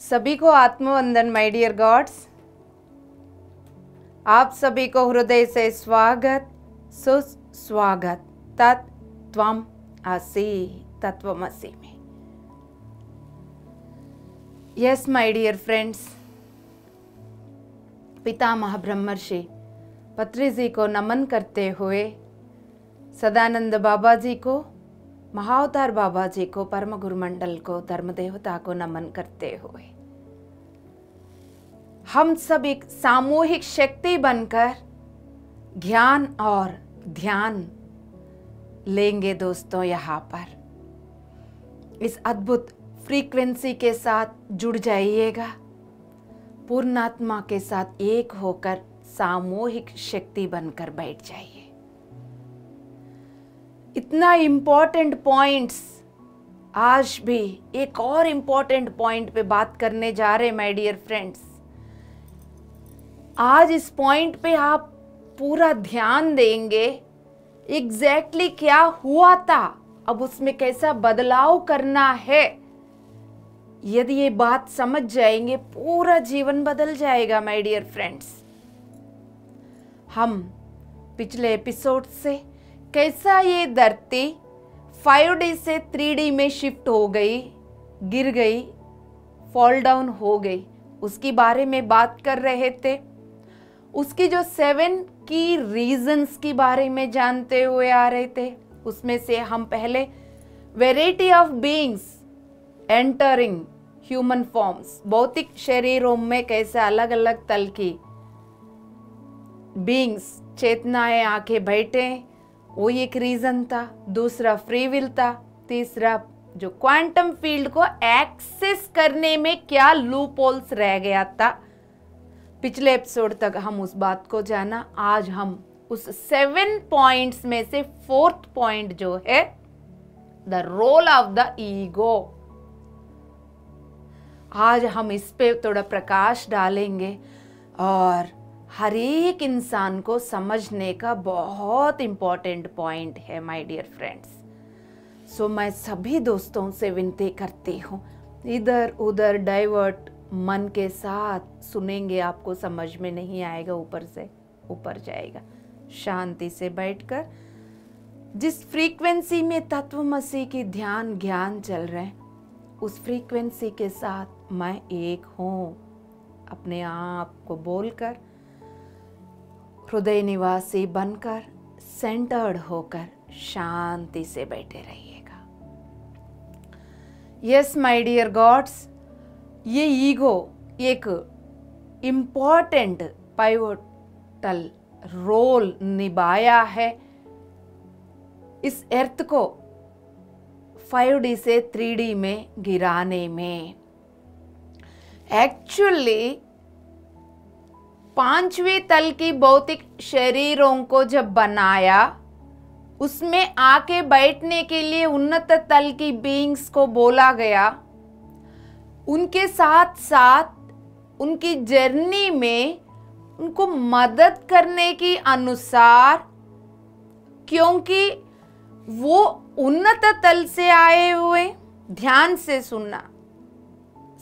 सभी को आत्मवंदन my dear God's. आप सभी को हृदय से स्वागत सुस्वागत तत्त्वम असि तत्वमसि में। Yes my dear friends, Pitamah Brahmarshi Patri जी को नमन करते हुए, सदानंद बाबा जी को, महाअवतार बाबा जी को, परम गुरु मंडल को, धर्म देवता को नमन करते हुए हम सब एक सामूहिक शक्ति बनकर ज्ञान और ध्यान लेंगे दोस्तों। यहाँ पर इस अद्भुत फ्रीक्वेंसी के साथ जुड़ जाइएगा। पूर्णात्मा के साथ एक होकर सामूहिक शक्ति बनकर बैठ जाइए। इतना इम्पोर्टेंट पॉइंट्स, आज भी एक और इम्पोर्टेंट पॉइंट पे बात करने जा रहे माय डियर फ्रेंड्स। आज इस पॉइंट पे आप पूरा ध्यान देंगे। एग्जैक्टली क्या हुआ था, अब उसमें कैसा बदलाव करना है। यदि ये बात समझ जाएंगे, पूरा जीवन बदल जाएगा माय डियर फ्रेंड्स। हम पिछले एपिसोड से कैसा ये धरती 5D से 3D में शिफ्ट हो गई, गिर गई, फॉल डाउन हो गई, उसके बारे में बात कर रहे थे। उसकी जो 7 की रीजंस के बारे में जानते हुए आ रहे थे। उसमें से हम पहले variety of beings entering human forms, भौतिक शरीरों में कैसे अलग अलग तल की बीइंग्स, चेतनाएं आके बैठे, वो एक रीजन था। दूसरा फ्री विल था। तीसरा जो क्वांटम फील्ड को एक्सेस करने में क्या लूप होल्स रह गया था। पिछले एपिसोड तक हम उस बात को जाना। आज हम उस 7 पॉइंट्स में से 4th पॉइंट जो है, the role of the ego, आज हम इस पे थोड़ा प्रकाश डालेंगे और हर एक इंसान को समझने का बहुत इंपॉर्टेंट पॉइंट है माय डियर फ्रेंड्स। सो मैं सभी दोस्तों से विनती करती हूँ, इधर उधर डाइवर्ट मन के साथ सुनेंगे, आपको समझ में नहीं आएगा, ऊपर से ऊपर जाएगा। शांति से बैठकर जिस फ्रीक्वेंसी में तत्वमसि की ध्यान ज्ञान चल रहे हैं, उस फ्रीक्वेंसी के साथ मैं एक हूँ, अपने आप को बोलकर, हृदय निवासी बनकर, सेंटर्ड होकर शांति से बैठे रहिएगा। यस माय डियर गॉड्स, ये ईगो एक इम्पॉर्टेंट पाइवोटल रोल निभाया है इस अर्थ को 5D से 3D में गिराने में। एक्चुअली 5वें तल की भौतिक शरीरों को जब बनाया, उसमें आके बैठने के लिए उन्नत तल की बीइंग्स को बोला गया। उनके साथ साथ उनकी जर्नी में उनको मदद करने की अनुसार, क्योंकि वो उन्नत तल से आए हुए। ध्यान से सुनना,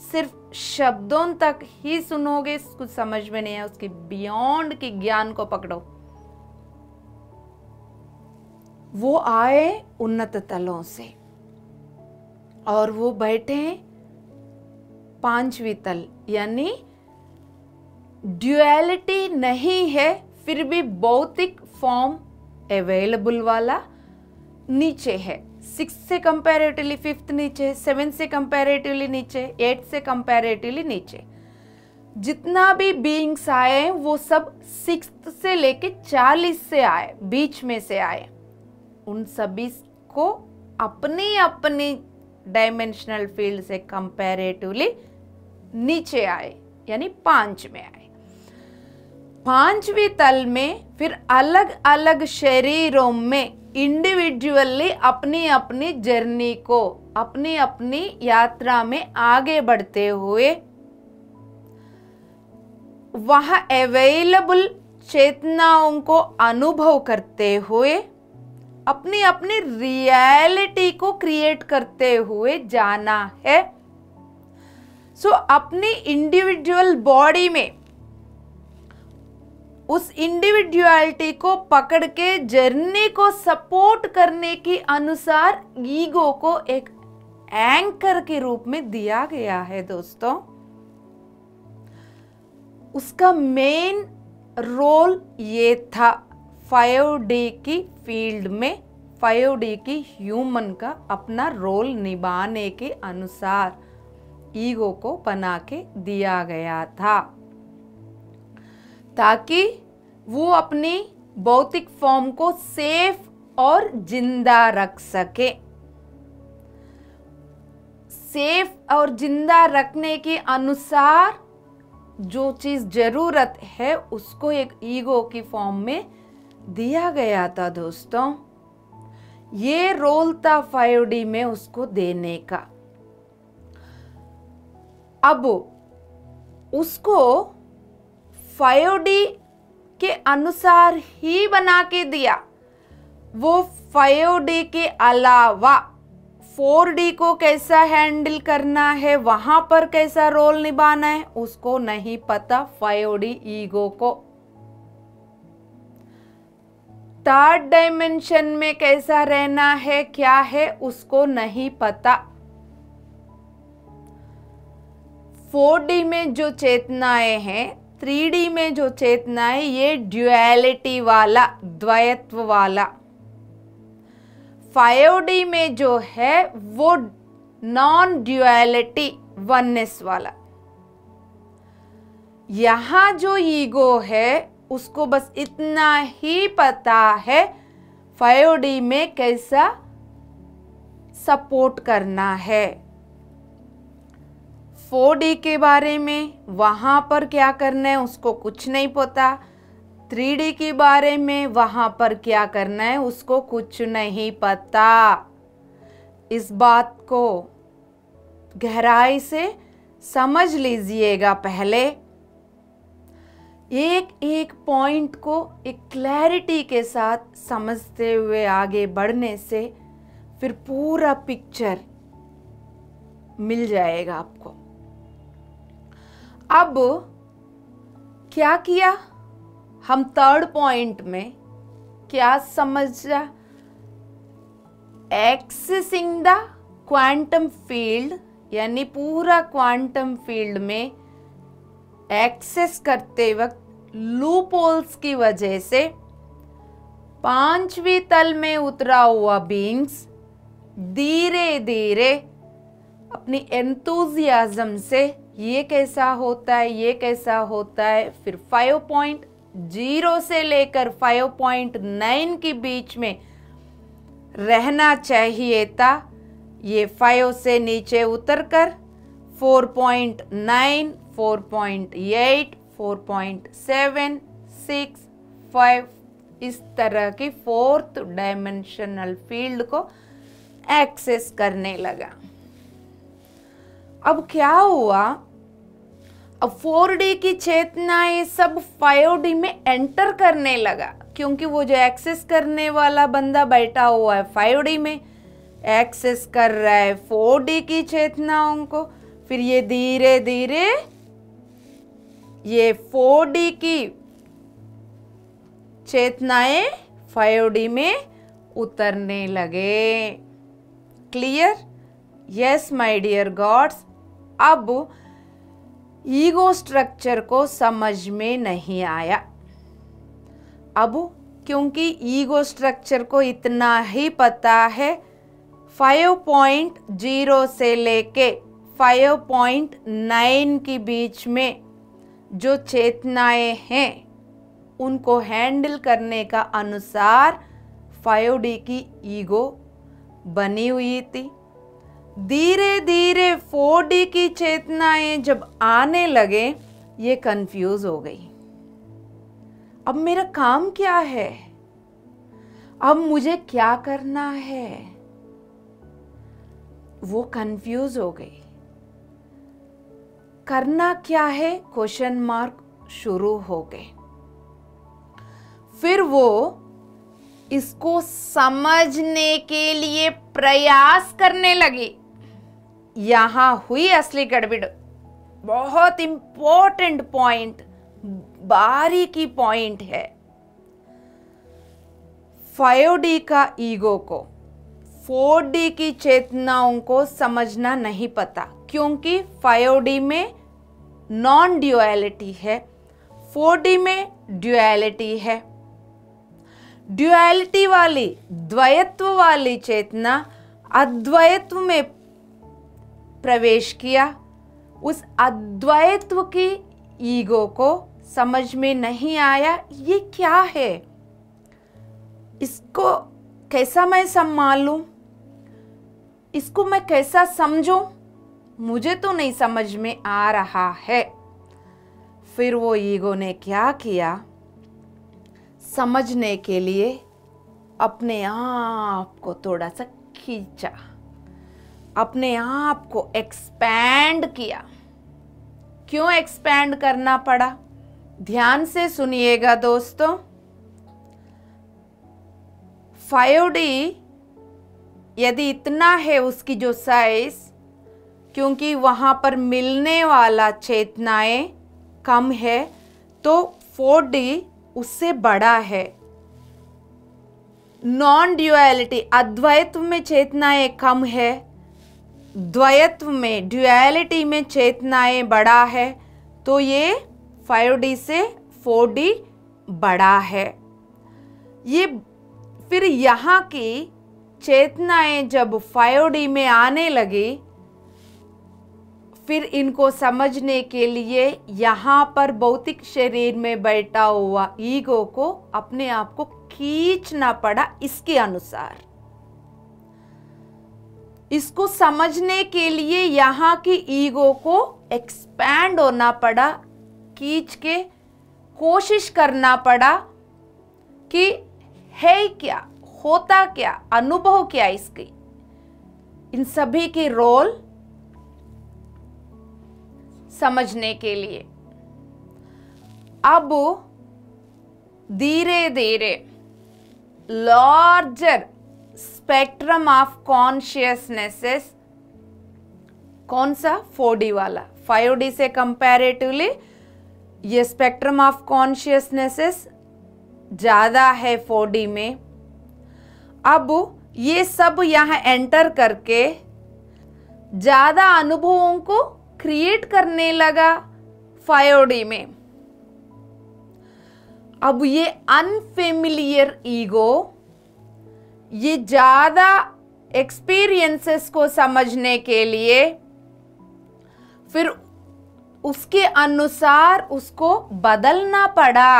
सिर्फ शब्दों तक ही सुनोगे, कुछ समझ में नहीं है, उसके बियॉन्ड के ज्ञान को पकड़ो। वो आए उन्नत तलों से और वो बैठे 5वीं तल, यानी ड्यूअलिटी नहीं है, फिर भी भौतिक फॉर्म अवेलेबल वाला नीचे है। 6 से कंपैरेटिवली 5th नीचे, 7 से कंपैरेटिवली नीचे, 8 से कंपैरेटिवली नीचे। जितना भी बीइंग्स आए वो सब 6th से लेके 40 से आए, बीच में से आए। उन सभी को अपनी अपनी डायमेंशनल फील्ड से कंपैरेटिवली नीचे आए, यानी 5 में आए। 5वीं तल में फिर अलग अलग शरीरों में इंडिविजुअली अपनी अपनी जर्नी को, अपनी अपनी यात्रा में आगे बढ़ते हुए, वहां अवेलेबल चेतनाओं को अनुभव करते हुए, अपनी अपनी रियलिटी को क्रिएट करते हुए जाना है। सो अपनी इंडिविजुअल बॉडी में उस इंडिविजुअलिटी को पकड़ के जर्नी को सपोर्ट करने के अनुसार ईगो को एक एंकर के रूप में दिया गया है दोस्तों। उसका मेन रोल ये था 5D की फील्ड में, 5D की ह्यूमन का अपना रोल निभाने के अनुसार ईगो को बना के दिया गया था, ताकि वो अपनी भौतिक फॉर्म को सेफ और जिंदा रख सके। सेफ और जिंदा रखने के अनुसार जो चीज जरूरत है उसको एक ईगो की फॉर्म में दिया गया था दोस्तों। ये रोल था 5D में उसको देने का। अब उसको 5D के अनुसार ही बना के दिया। वो 5D के अलावा 4D को कैसा हैंडल करना है, वहां पर कैसा रोल निभाना है, उसको नहीं पता 5D ईगो को। थर्ड डायमेंशन में कैसा रहना है, क्या है, उसको नहीं पता। 4D में जो चेतनाएं हैं, 3D में जो चेतनाएं, ये ड्युअलिटी वाला, द्वैत्व वाला। 5D में जो है वो नॉन ड्युअलिटी, वननेस वाला। यहां जो ईगो है उसको बस इतना ही पता है 5D में कैसा सपोर्ट करना है। 4D के बारे में वहां पर क्या करना है उसको कुछ नहीं पता। 3D के बारे में वहां पर क्या करना है उसको कुछ नहीं पता। इस बात को गहराई से समझ लीजिएगा। पहले एक एक पॉइंट को एक क्लैरिटी के साथ समझते हुए आगे बढ़ने से फिर पूरा पिक्चर मिल जाएगा आपको। अब क्या किया हम थर्ड पॉइंट में, क्या समझा? एक्सेसिंग द क्वांटम फील्ड, यानी पूरा क्वांटम फील्ड में एक्सेस करते वक्त लूप होल्स की वजह से 5वीं तल में उतरा हुआ बीइंग्स धीरे धीरे अपनी एंथुजियाज्म से ये कैसा होता है, ये कैसा होता है, फिर 5.0 से लेकर 5.9 के बीच में रहना चाहिए था। ये 5 से नीचे उतरकर 4.9, 4.8, 4.7, 6, 5 इस तरह की फोर्थ डायमेंशनल फील्ड को एक्सेस करने लगा। अब क्या हुआ? अब 4D की चेतना ये सब 5D में एंटर करने लगा, क्योंकि वो जो एक्सेस करने वाला बंदा बैठा हुआ है 5D में, एक्सेस कर रहा है 4D की चेतनाओं को। फिर ये धीरे धीरे ये 4D की चेतनाएं 5D में उतरने लगे। Clear? Yes my dear gods. अब ईगो स्ट्रक्चर को समझ में नहीं आया। अब क्योंकि ईगो स्ट्रक्चर को इतना ही पता है 5.0 से लेके 5.9 के बीच में जो चेतनाएं हैं उनको हैंडल करने का अनुसार 5D की ईगो बनी हुई थी। धीरे धीरे 4D की चेतनाएं जब आने लगे, ये कंफ्यूज हो गई। अब मेरा काम क्या है? अब मुझे क्या करना है? वो कंफ्यूज हो गई। करना क्या है? क्वेश्चन मार्क शुरू हो गए। फिर वो इसको समझने के लिए प्रयास करने लगी। यहां हुई असली गड़बड़। बहुत इंपॉर्टेंट पॉइंट, बारीकी पॉइंट है। 5D का ईगो को 4D की चेतनाओं को समझना नहीं पता, क्योंकि 5D में नॉन ड्यूअलिटी है, 4D में ड्यूअलिटी है। ड्यूअलिटी वाली, द्वैत्व वाली चेतना अद्वैत्व में प्रवेश किया। उस अद्वैत्व की ईगो को समझ में नहीं आया, ये क्या है, इसको कैसा मैं संभालूं, इसको मैं कैसा समझूं, मुझे तो नहीं समझ में आ रहा है। फिर वो ईगो ने क्या किया, समझने के लिए अपने आप को थोड़ा सा खींचा, अपने आप को एक्सपैंड किया। क्यों एक्सपैंड करना पड़ा, ध्यान से सुनिएगा दोस्तों। 5D यदि इतना है उसकी जो साइज, क्योंकि वहां पर मिलने वाला चेतनाएं कम है, तो 4D उससे बड़ा है। नॉन ड्यूअलिटी, अद्वैत्व में चेतनाएं कम है, द्वैत्व में ड्यूअलिटी में चेतनाएं बड़ा है, तो ये 5D से 4D बड़ा है। ये फिर यहाँ की चेतनाएं जब 5D में आने लगी, फिर इनको समझने के लिए यहाँ पर भौतिक शरीर में बैठा हुआ ईगो को अपने आप को खींचना पड़ा इसके अनुसार। इसको समझने के लिए यहाँ की ईगो को एक्सपैंड होना पड़ा, खींच के कोशिश करना पड़ा कि है क्या, होता क्या, अनुभव क्या इसकी, इन सभी की रोल समझने के लिए। अब धीरे धीरे लार्जर स्पेक्ट्रम ऑफ कॉन्शियसनेसेस, कौन सा, 4D वाला, 5D से कंपैरेटिवली ये स्पेक्ट्रम ऑफ कॉन्शियसनेसेस ज्यादा है 4D में। अब ये सब यहाँ एंटर करके ज्यादा अनुभवों को क्रिएट करने लगा 5D में। अब ये अनफेमिलियर ईगो ये ज्यादा एक्सपीरियंसेस को समझने के लिए फिर उसके अनुसार उसको बदलना पड़ा।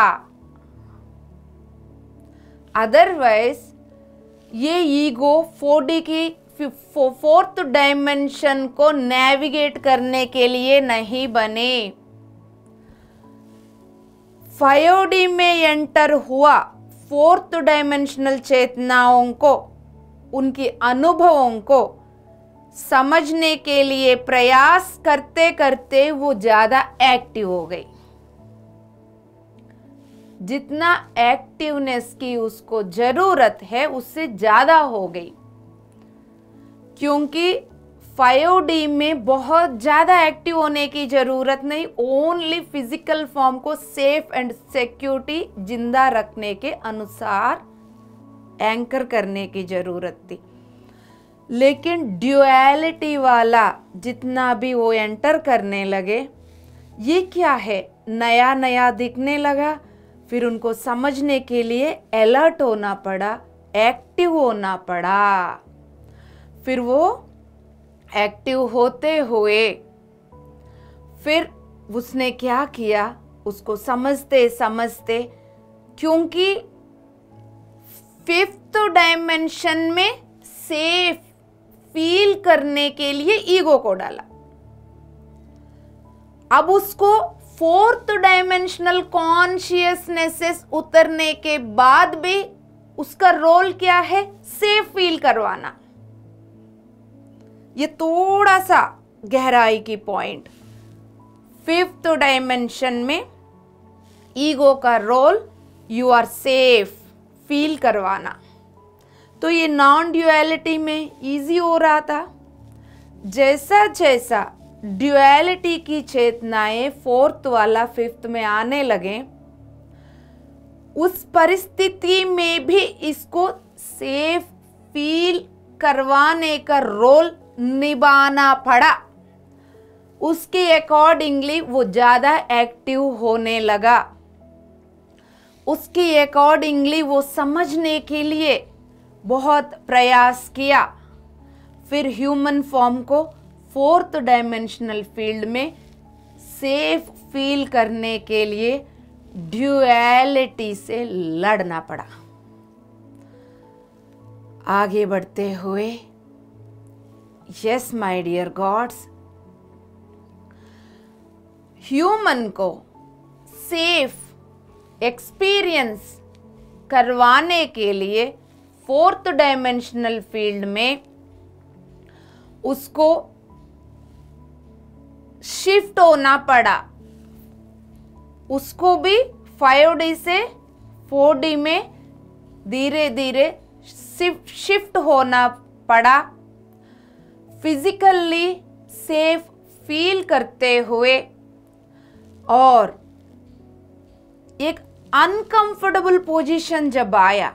अदरवाइज ये ईगो 4D की फोर्थ डायमेंशन को नेविगेट करने के लिए नहीं बने। 5D में एंटर हुआ फोर्थ डायमेंशनल चेतनाओं को, उनके अनुभवों को समझने के लिए प्रयास करते करते वो ज्यादा एक्टिव हो गई। जितना एक्टिवनेस की उसको जरूरत है उससे ज्यादा हो गई, क्योंकि 5D में बहुत ज्यादा एक्टिव होने की जरूरत नहीं, ओनली फिजिकल फॉर्म को सेफ एंड सिक्योरिटी जिंदा रखने के अनुसार एंकर करने की जरूरत थी। लेकिन ड्यूअलिटी वाला जितना भी वो एंटर करने लगे, ये क्या है, नया नया दिखने लगा। फिर उनको समझने के लिए अलर्ट होना पड़ा, एक्टिव होना पड़ा। फिर वो एक्टिव होते हुए फिर उसने क्या किया, उसको समझते समझते, क्योंकि 5th डायमेंशन में सेफ फील करने के लिए ईगो को डाला। अब उसको 4th डायमेंशनल कॉन्शियसनेसेस उतरने के बाद भी उसका रोल क्या है, सेफ फील करवाना। ये थोड़ा सा गहराई की पॉइंट। 5th डायमेंशन में ईगो का role you are safe feel करवाना। तो ये नॉन ड्यूअलिटी में इजी हो रहा था। जैसा जैसा ड्युअलिटी की चेतनाएं फोर्थ वाला फिफ्थ में आने लगे, उस परिस्थिति में भी इसको सेफ फील करवाने का रोल निभाना पड़ा। उसके अकॉर्डिंगली वो ज़्यादा एक्टिव होने लगा, उसके अकॉर्डिंगली वो समझने के लिए बहुत प्रयास किया। फिर ह्यूमन फॉर्म को फोर्थ डायमेंशनल फील्ड में सेफ फील करने के लिए ड्युअलिटी से लड़ना पड़ा। आगे बढ़ते हुए, yes my dear gods, human को सेफ एक्सपीरियंस करवाने के लिए फोर्थ डायमेंशनल फील्ड में उसको शिफ्ट होना पड़ा। उसको भी 5D से 4D में धीरे धीरे शिफ्ट होना पड़ा, फिजिकली सेफ फील करते हुए। और एक अनकंफर्टेबल पोजीशन जब आया,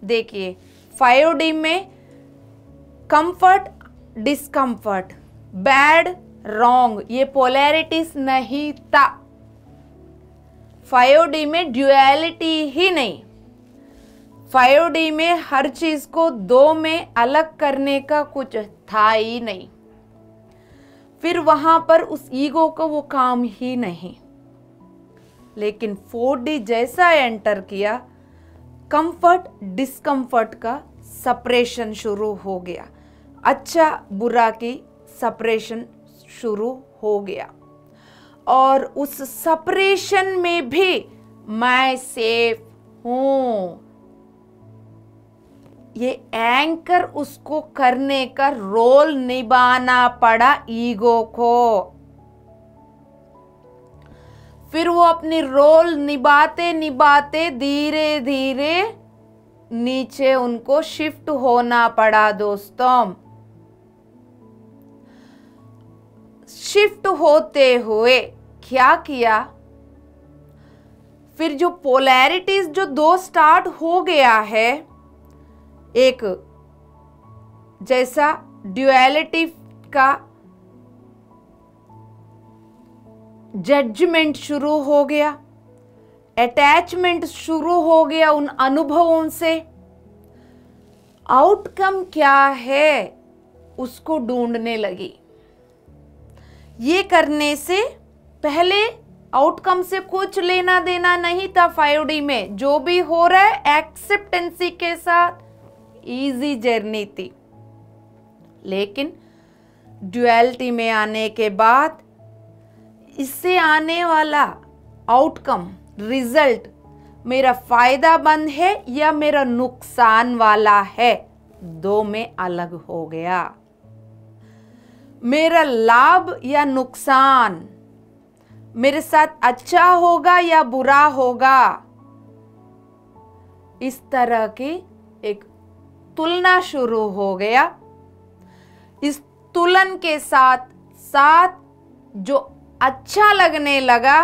देखिए 5D में कंफर्ट डिस्कंफर्ट, बैड रॉन्ग, ये पोलैरिटीज नहीं था। 5D में ड्युअलिटी ही नहीं, 5D में हर चीज को दो में अलग करने का कुछ था ही नहीं। फिर वहां पर उस ईगो को वो काम ही नहीं। लेकिन 4D जैसा एंटर किया, कंफर्ट डिस्कंफर्ट का सेपरेशन शुरू हो गया, अच्छा बुरा की सेपरेशन शुरू हो गया। और उस सेपरेशन में भी मैं सेफ हूं, ये एंकर उसको करने का रोल निभाना पड़ा ईगो को। फिर वो अपनी रोल निभाते निभाते धीरे धीरे नीचे उनको शिफ्ट होना पड़ा। दोस्तों, शिफ्ट होते हुए क्या किया, फिर जो पोलैरिटीज जो दो स्टार्ट हो गया है, एक जैसा ड्युअलिटी का जजमेंट शुरू हो गया, अटैचमेंट शुरू हो गया उन अनुभवों से। आउटकम क्या है उसको ढूंढने लगी। ये करने से पहले आउटकम से कुछ लेना देना नहीं था। 5D में जो भी हो रहा है एक्सेप्टेंसी के साथ इजी जर्नी थी। लेकिन ड्युअलिटी में आने के बाद इससे आने वाला आउटकम रिजल्ट मेरा फायदा मंद है या मेरा नुकसान वाला है, दो में अलग हो गया। मेरा लाभ या नुकसान मेरे साथ अच्छा होगा या बुरा होगा, इस तरह की एक तुलना शुरू हो गया। इस तुलन के साथ साथ जो अच्छा लगने लगा,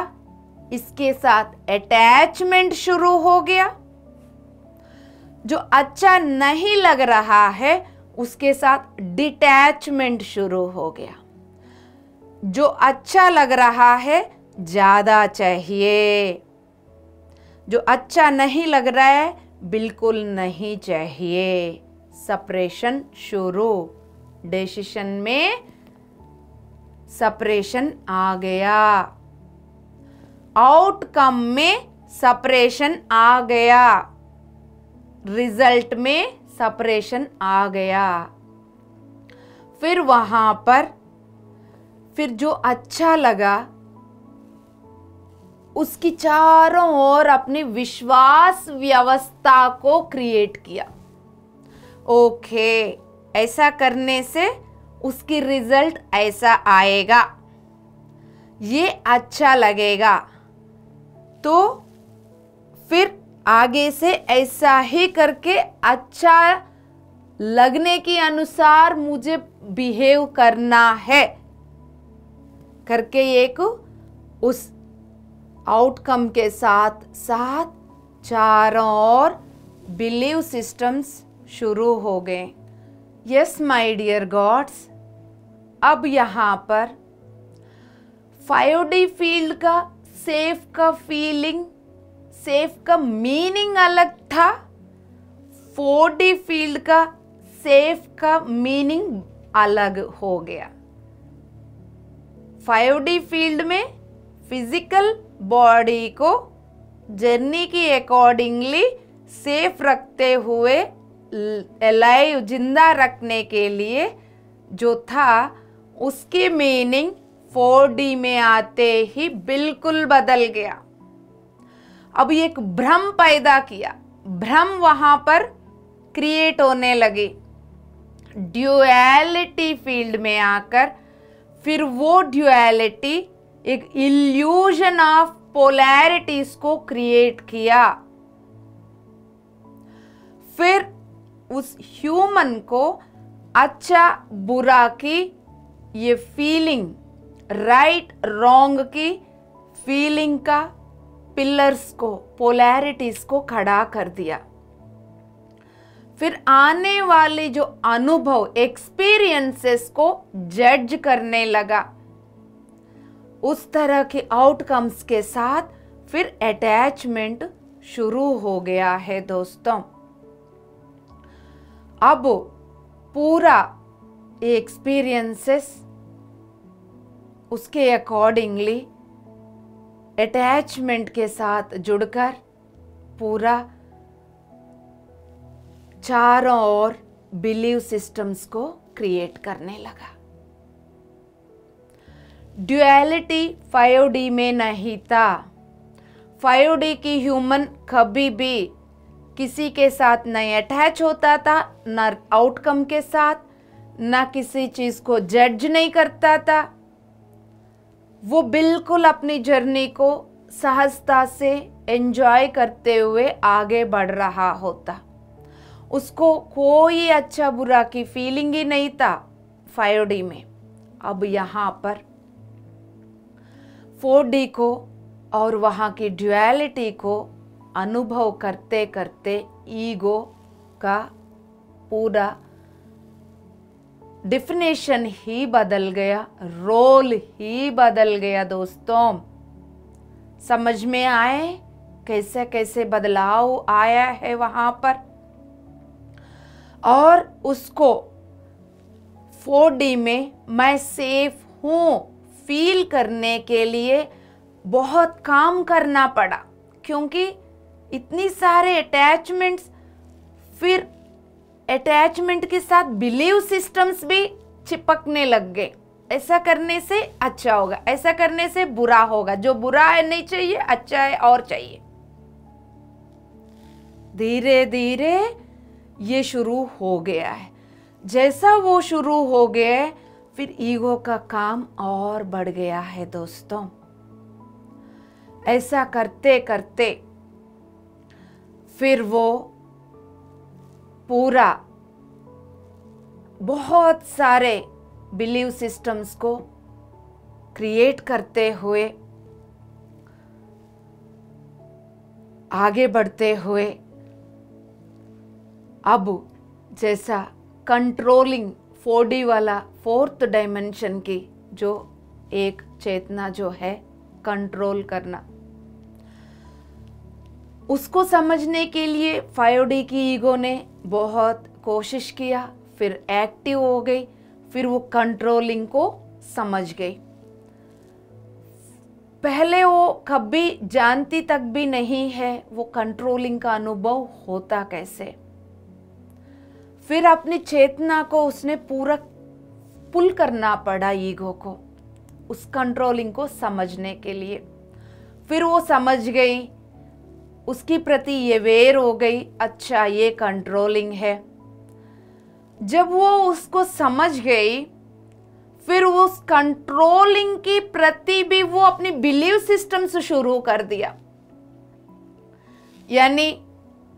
इसके साथ अटैचमेंट शुरू हो गया। जो अच्छा नहीं लग रहा है उसके साथ डिटैचमेंट शुरू हो गया। जो अच्छा लग रहा है ज्यादा चाहिए, जो अच्छा नहीं लग रहा है बिल्कुल नहीं चाहिए। सेपरेशन शुरू, डिसीजन में सेपरेशन आ गया, आउटकम में सेपरेशन आ गया, रिजल्ट में सेपरेशन आ गया। फिर वहां पर फिर जो अच्छा लगा उसकी चारों ओर अपनी विश्वास व्यवस्था को क्रिएट किया। ओके, ऐसा करने से उसकी रिजल्ट ऐसा आएगा, ये अच्छा लगेगा, तो फिर आगे से ऐसा ही करके अच्छा लगने के अनुसार मुझे बिहेव करना है। करके एक उस आउटकम के साथ साथ चारों ओर बिलीव सिस्टम्स शुरू हो गए। यस माय डियर गॉड्स, अब यहाँ पर 5D फील्ड का सेफ का फीलिंग, सेफ का मीनिंग अलग था। 4D फील्ड का सेफ का मीनिंग अलग हो गया। 5D फील्ड में फिजिकल बॉडी को जर्नी की अकॉर्डिंगली सेफ रखते हुए अलाइव जिंदा रखने के लिए जो था उसकी मीनिंग 4D में आते ही बिल्कुल बदल गया। अब एक भ्रम पैदा किया, भ्रम वहां पर क्रिएट होने लगे। ड्यूअलिटी फील्ड में आकर फिर वो ड्यूअलिटी एक इल्यूजन ऑफ पोलैरिटीज को क्रिएट किया। फिर उस ह्यूमन को अच्छा बुरा की ये फीलिंग, राइट रॉन्ग की फीलिंग का पिलर्स को, पोलैरिटीज को खड़ा कर दिया। फिर आने वाले जो अनुभव, एक्सपीरियंसेस को जज करने लगा। उस तरह के आउटकम्स के साथ फिर अटैचमेंट शुरू हो गया है दोस्तों। अब पूरा एक्सपीरियंसेस उसके अकॉर्डिंगली अटैचमेंट के साथ जुड़कर पूरा चारों ओर बिलीव सिस्टम्स को क्रिएट करने लगा। ड्यूअलिटी 5D में नहीं था। 5D की ह्यूमन कभी भी किसी के साथ नहीं अटैच होता था, न आउटकम के साथ, न किसी चीज को जज नहीं करता था। वो बिल्कुल अपनी जर्नी को सहजता से एंजॉय करते हुए आगे बढ़ रहा होता। उसको कोई अच्छा बुरा की फीलिंग ही नहीं था 5D में। अब यहाँ पर 4D को और वहाँ की ड्यूअलिटी को अनुभव करते करते ईगो का पूरा डिफिनेशन ही बदल गया, रोल ही बदल गया दोस्तों। समझ में आए कैसे कैसे बदलाव आया है वहां पर। और उसको 4D में मैं सेफ हूं फील करने के लिए बहुत काम करना पड़ा, क्योंकि इतनी सारे अटैचमेंट्स, फिर अटैचमेंट के साथ बिलीव सिस्टम्स भी चिपकने लग गए। ऐसा करने से अच्छा होगा, ऐसा करने से बुरा होगा, जो बुरा है नहीं चाहिए, अच्छा है और चाहिए। धीरे धीरे ये शुरू हो गया है। जैसा वो शुरू हो गया है, फिर ईगो का काम और बढ़ गया है दोस्तों। ऐसा करते करते फिर वो पूरा बहुत सारे बिलीव सिस्टम्स को क्रिएट करते हुए आगे बढ़ते हुए अब जैसा कंट्रोलिंग 4D वाला 4th डायमेंशन की जो एक चेतना जो है कंट्रोल करना, उसको समझने के लिए 5D की ईगो ने बहुत कोशिश किया, फिर एक्टिव हो गई, फिर वो कंट्रोलिंग को समझ गई। पहले वो कभी जानती तक भी नहीं है वो कंट्रोलिंग का अनुभव होता कैसे। फिर अपनी चेतना को उसने पूरा पुल करना पड़ा ईगो को, उस कंट्रोलिंग को समझने के लिए। फिर वो समझ गई, उसकी प्रति ये अवेयर हो गई, अच्छा ये कंट्रोलिंग है। जब वो उसको समझ गई, फिर उस कंट्रोलिंग की प्रति भी वो अपनी बिलीव सिस्टम से शुरू कर दिया। यानी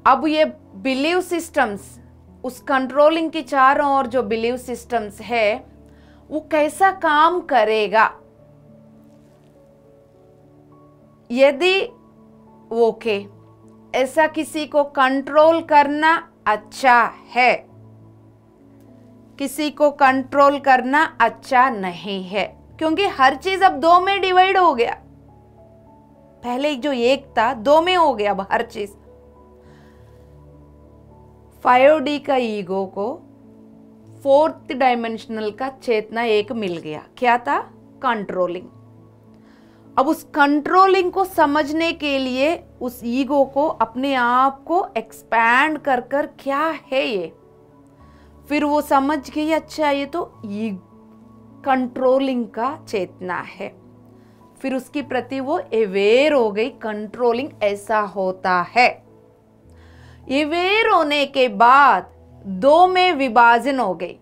अब ये बिलीव सिस्टम्स, उस कंट्रोलिंग की चारों ओर जो बिलीव सिस्टम्स है वो कैसा काम करेगा, यदि ओके, ऐसा किसी को कंट्रोल करना अच्छा है, किसी को कंट्रोल करना अच्छा नहीं है, क्योंकि हर चीज अब दो में डिवाइड हो गया। पहले जो एक था दो में हो गया अब हर चीज। 5D का ईगो को 4th डायमेंशनल का चेतना एक मिल गया। क्या था? कंट्रोलिंग। अब उस कंट्रोलिंग को समझने के लिए उस ईगो को अपने आप को एक्सपैंड कर कर क्या है ये, फिर वो समझ गई अच्छा ये तो कंट्रोलिंग का चेतना है। फिर उसके प्रति वो अवेयर हो गई, कंट्रोलिंग ऐसा होता है। अवेयर होने के बाद दो में विभाजन हो गई।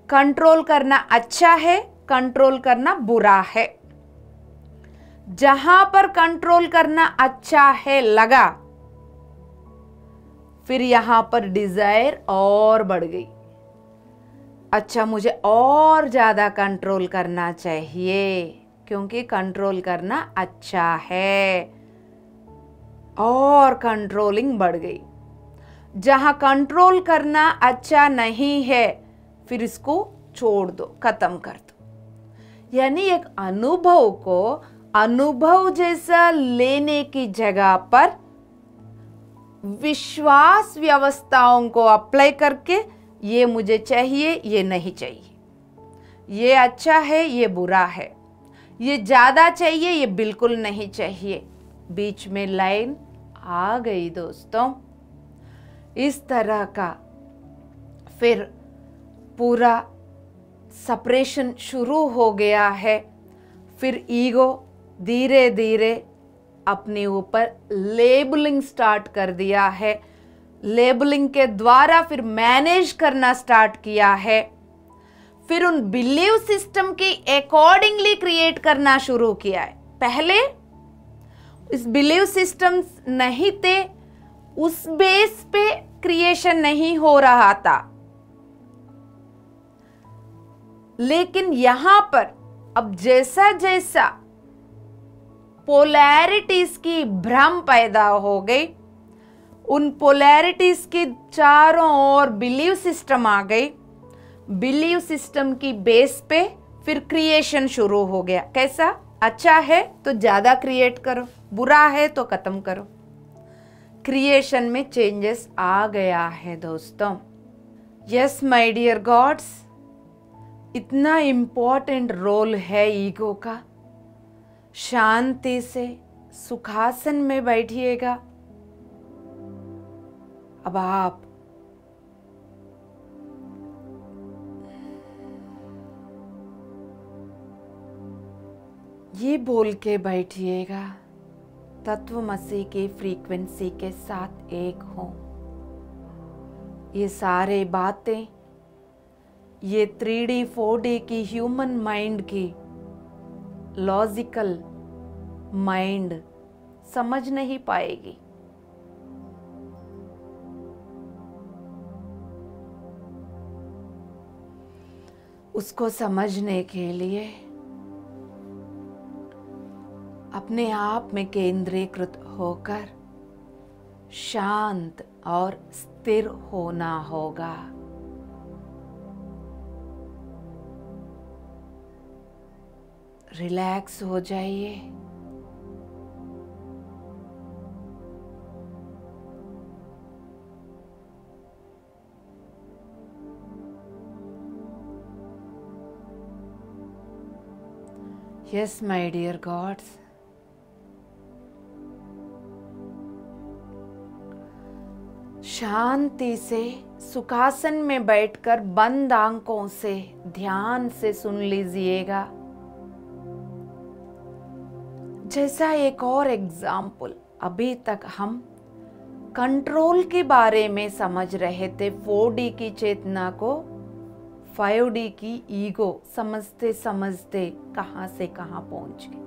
कंट्रोल करना अच्छा है, कंट्रोल करना बुरा है। जहां पर कंट्रोल करना अच्छा है लगा, फिर यहां पर डिजायर और बढ़ गई। अच्छा, मुझे और ज्यादा कंट्रोल करना चाहिए क्योंकि कंट्रोल करना अच्छा है, और कंट्रोलिंग बढ़ गई। जहां कंट्रोल करना अच्छा नहीं है, फिर इसको छोड़ दो, खत्म कर दो। यानी एक अनुभव को अनुभव जैसा लेने की जगह पर विश्वास व्यवस्थाओं को अप्लाई करके ये मुझे चाहिए, ये नहीं चाहिए, ये अच्छा है, ये बुरा है, ये ज्यादा चाहिए, ये बिल्कुल नहीं चाहिए, बीच में लाइन आ गई दोस्तों। इस तरह का फिर पूरा सेपरेशन शुरू हो गया है। फिर ईगो धीरे धीरे अपने ऊपर लेबलिंग स्टार्ट कर दिया है। लेबलिंग के द्वारा फिर मैनेज करना स्टार्ट किया है। फिर उन बिलीव सिस्टम की अकॉर्डिंगली क्रिएट करना शुरू किया है। पहले इस बिलीव सिस्टम्स नहीं थे, उस बेस पे क्रिएशन नहीं हो रहा था। लेकिन यहां पर अब जैसा जैसा पोलैरिटीज की भ्रम पैदा हो गई, उन पोलैरिटीज के चारों ओर बिलीव सिस्टम आ गई। बिलीव सिस्टम की बेस पे फिर क्रिएशन शुरू हो गया। कैसा? अच्छा है तो ज्यादा क्रिएट करो, बुरा है तो खत्म करो। क्रिएशन में चेंजेस आ गया है दोस्तों। यस माय डियर गॉड्स, इतना इंपॉर्टेंट रोल है ईगो का। शांति से सुखासन में बैठिएगा। अब आप ये बोल के बैठिएगा, तत्वमसी की फ्रीक्वेंसी के साथ एक हो। ये सारे बातें ये 3D 4D की ह्यूमन माइंड की लॉजिकल माइंड समझ नहीं पाएगी। उसको समझने के लिए अपने आप में केंद्रीकृत होकर शांत और स्थिर होना होगा। रिलैक्स हो जाइए। यस माय डियर गॉड्स, शांति से सुखासन में बैठकर बंद आंखों से ध्यान से सुन लीजिएगा। जैसा एक और एग्जाम्पल, अभी तक हम कंट्रोल के बारे में समझ रहे थे, 4D की चेतना को 5D की ईगो समझते समझते कहां से कहां पहुंच गए।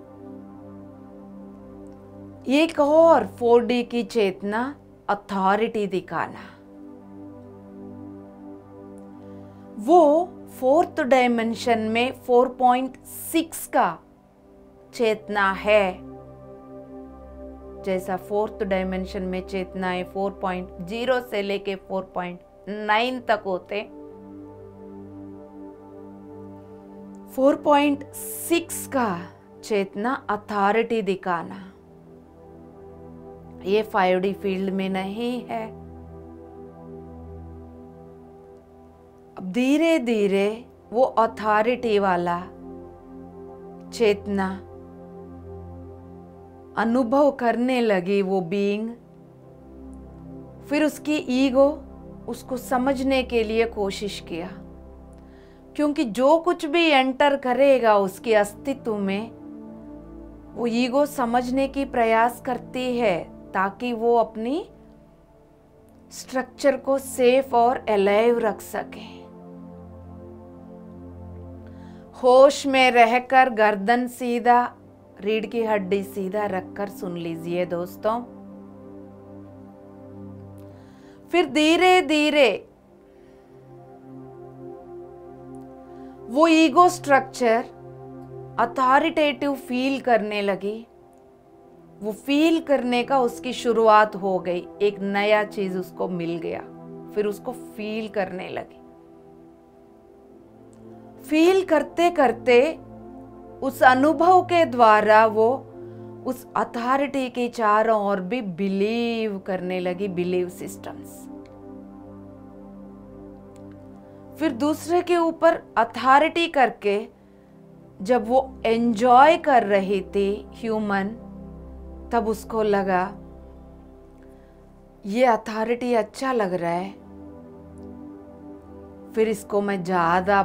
एक और 4D की चेतना अथॉरिटी दिखाना, वो 4th डायमेंशन में 4.6 का चेतना है। जैसा फोर्थ डायमेंशन में चेतनाएं 4.0 से लेके 4.9 तक होते, 4.6 का चेतना अथॉरिटी दिखाना, ये 5D फील्ड में नहीं है। अब धीरे धीरे वो अथॉरिटी वाला चेतना अनुभव करने लगी वो बीइंग। फिर उसकी ईगो उसको समझने के लिए कोशिश किया, क्योंकि जो कुछ भी एंटर करेगा उसके अस्तित्व में, वो ईगो समझने की प्रयास करती है ताकि वो अपनी स्ट्रक्चर को सेफ और अलाइव रख सके। होश में रहकर गर्दन सीधा, रीढ़ की हड्डी सीधा रखकर सुन लीजिए दोस्तों। फिर धीरे धीरे वो ईगो स्ट्रक्चर अथॉरिटेटिव फील करने लगी। वो फील करने का उसकी शुरुआत हो गई, एक नया चीज उसको मिल गया, फिर उसको फील करने लगी। फील करते करते उस अनुभव के द्वारा वो उस अथॉरिटी के चारों ओर भी बिलीव करने लगी, बिलीव सिस्टम्स। फिर दूसरे के ऊपर अथॉरिटी करके जब वो एंजॉय कर रही थी ह्यूमन, तब उसको लगा ये अथॉरिटी अच्छा लग रहा है, फिर इसको मैं ज्यादा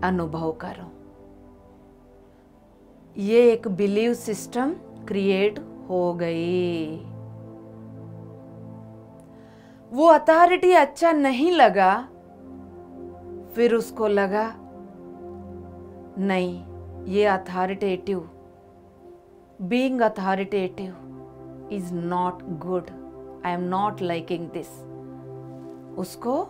अनुभव करूं। ये एक बिलीव सिस्टम क्रिएट हो गई। वो अथॉरिटी अच्छा नहीं लगा, फिर उसको लगा नहीं, ये authoritative, being authoritative is not good, I am not liking this. उसको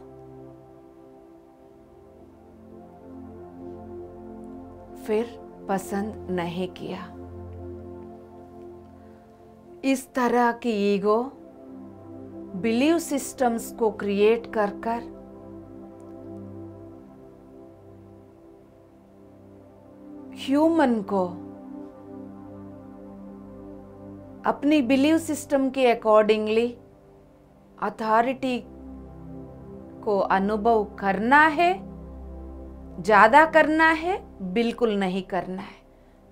फिर पसंद नहीं किया। इस तरह की ईगो बिलीव सिस्टम्स को क्रिएट कर कर ह्यूमन को अपनी बिलीव सिस्टम के अकॉर्डिंगली अथॉरिटी को अनुभव करना है, ज्यादा करना है, बिल्कुल नहीं करना है,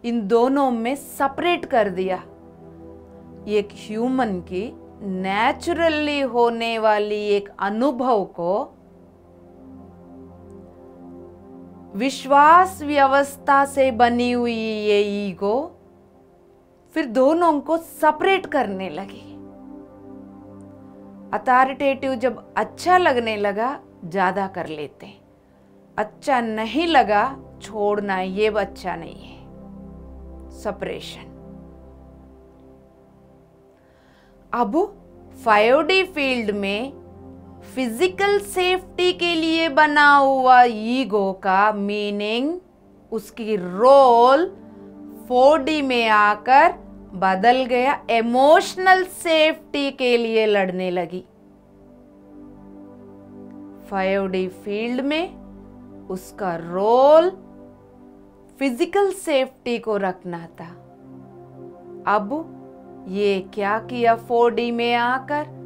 इन दोनों में सेपरेट कर दिया। एक ह्यूमन की नेचुरली होने वाली एक अनुभव को विश्वास व्यवस्था से बनी हुई ये ईगो फिर दोनों को सेपरेट करने लगी। अथॉरिटेटिव जब अच्छा लगने लगा ज्यादा कर लेते, अच्छा नहीं लगा छोड़ना, ये अच्छा नहीं है, सेपरेशन। अब 5D फील्ड में फिजिकल सेफ्टी के लिए बना हुआ ईगो का मीनिंग, उसकी रोल 4D में आकर बदल गया, इमोशनल सेफ्टी के लिए लड़ने लगी। 5D फील्ड में उसका रोल फिजिकल सेफ्टी को रखना था। अब ये क्या किया, 4D में आकर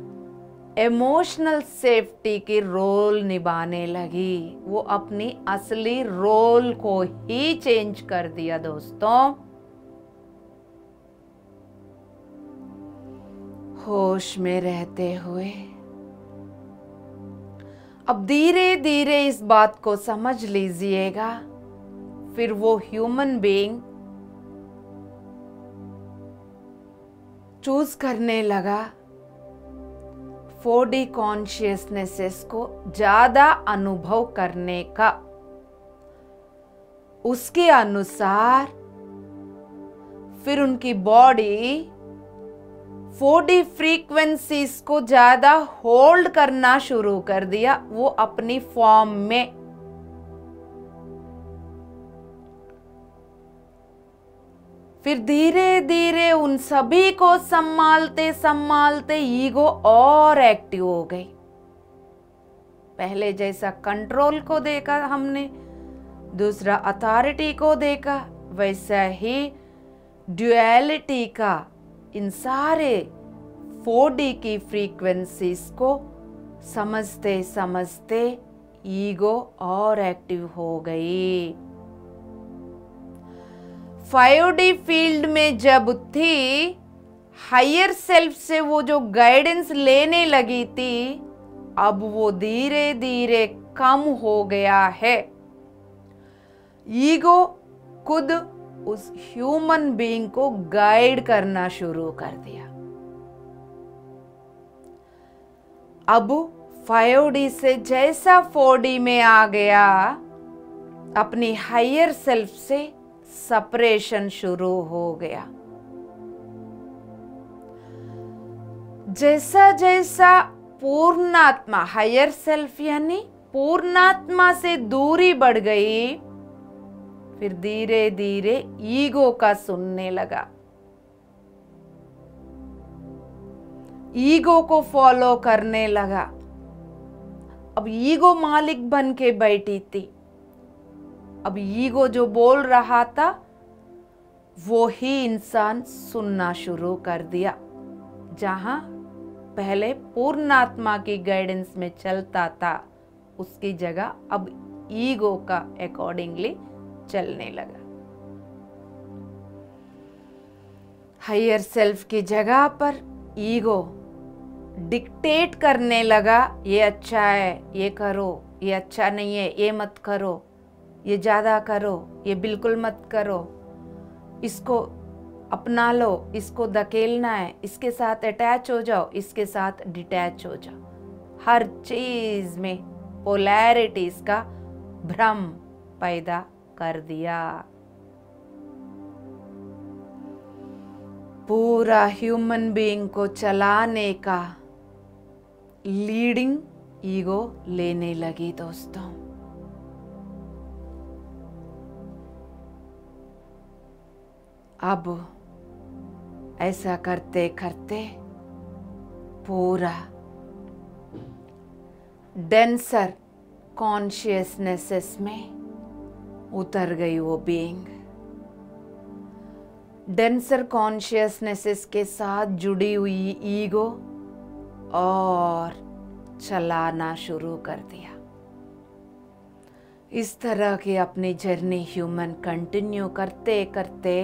इमोशनल सेफ्टी की रोल निभाने लगी। वो अपनी असली रोल को ही चेंज कर दिया दोस्तों। होश में रहते हुए अब धीरे धीरे इस बात को समझ लीजिएगा। फिर वो ह्यूमन बीइंग चूज करने लगा 4D कॉन्शियसनेसेस को ज्यादा अनुभव करने का। उसके अनुसार फिर उनकी बॉडी 4D फ्रीक्वेंसीज को ज्यादा होल्ड करना शुरू कर दिया, वो अपनी फॉर्म में। फिर धीरे धीरे उन सभी को संभालते संभालते ईगो और एक्टिव हो गई। पहले जैसा कंट्रोल को देखा हमने, दूसरा अथॉरिटी को देखा, वैसा ही ड्युअलिटी का इन सारे 4D की फ्रीक्वेंसीज को समझते समझते ईगो और एक्टिव हो गई। 5D फील्ड में जब थी, हायर सेल्फ से वो जो गाइडेंस लेने लगी थी, अब वो धीरे धीरे कम हो गया है। ईगो खुद उस ह्यूमन बीइंग को गाइड करना शुरू कर दिया। अब 5D से जैसा 4D में आ गया, अपनी हायर सेल्फ से सेपरेशन शुरू हो गया। जैसा जैसा पूर्णात्मा, हायर सेल्फ यानी पूर्णात्मा से दूरी बढ़ गई, फिर धीरे धीरे ईगो का सुनने लगा, ईगो को फॉलो करने लगा। अब ईगो मालिक बन के बैठी थी। अब ईगो जो बोल रहा था वो ही इंसान सुनना शुरू कर दिया। जहां पहले पूर्णात्मा की गाइडेंस में चलता था, उसकी जगह अब ईगो का अकॉर्डिंगली चलने लगा। हायर सेल्फ की जगह पर ईगो डिक्टेट करने लगा, ये अच्छा है ये करो, ये अच्छा नहीं है ये मत करो, ये ज़्यादा करो, ये बिल्कुल मत करो, इसको अपना लो, इसको धकेलना है, इसके साथ अटैच हो जाओ, इसके साथ डिटैच हो जाओ। हर चीज में पोलैरिटीज का भ्रम पैदा कर दिया। पूरा ह्यूमन बीइंग को चलाने का लीडिंग ईगो लेने लगी दोस्तों। अब ऐसा करते करते पूरा डेंसर कॉन्शियसनेसेस में उतर गई वो बीइंग। डेंसर कॉन्शियसनेसेस के साथ जुड़ी हुई ईगो और चलाना शुरू कर दिया। इस तरह की अपनी जर्नी ह्यूमन कंटिन्यू करते करते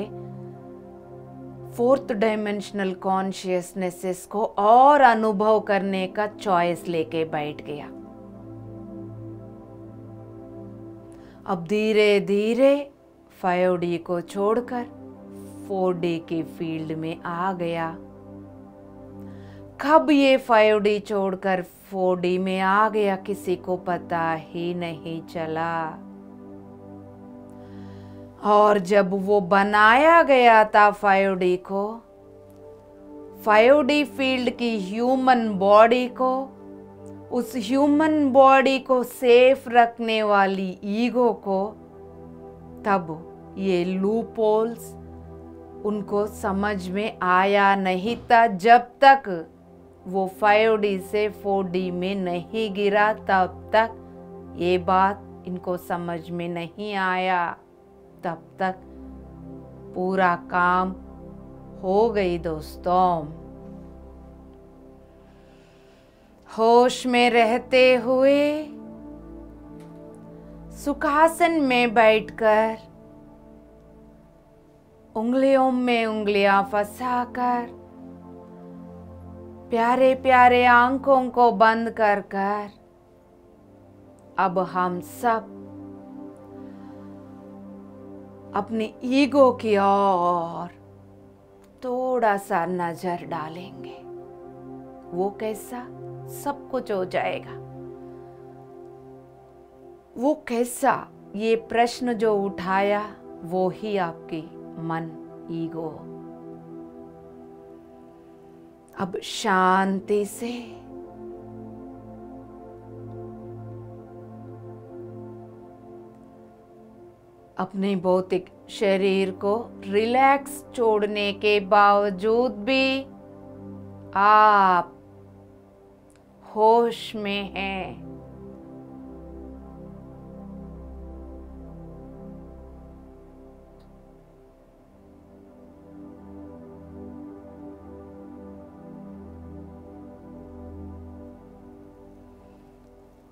4th डायमेंशनल कॉन्शियसनेसेस को और अनुभव करने का चॉइस लेके बैठ गया। अब धीरे धीरे 5D को छोड़कर 4D की फील्ड में आ गया। कब ये 5D छोड़कर 4D में आ गया किसी को पता ही नहीं चला। और जब वो बनाया गया था 5D को, 5D फील्ड की ह्यूमन बॉडी को, उस ह्यूमन बॉडी को सेफ रखने वाली ईगो को, तब ये लूपहोल्स उनको समझ में आया नहीं था। जब तक वो 5D से 4D में नहीं गिरा, तब तक ये बात इनको समझ में नहीं आया। तब तक पूरा काम हो गई दोस्तों। होश में रहते हुए सुखासन में बैठकर उंगलियों में उंगलियां फंसाकर प्यारे प्यारे आंखों को बंद कर कर अब हम सब अपनी ईगो की ओर थोड़ा सा नजर डालेंगे। वो कैसा? सब कुछ हो जाएगा। वो कैसा? ये प्रश्न जो उठाया वो ही आपकी मन, ईगो। अब शांति से अपने भौतिक शरीर को रिलैक्स छोड़ने के बावजूद भी आप होश में हैं।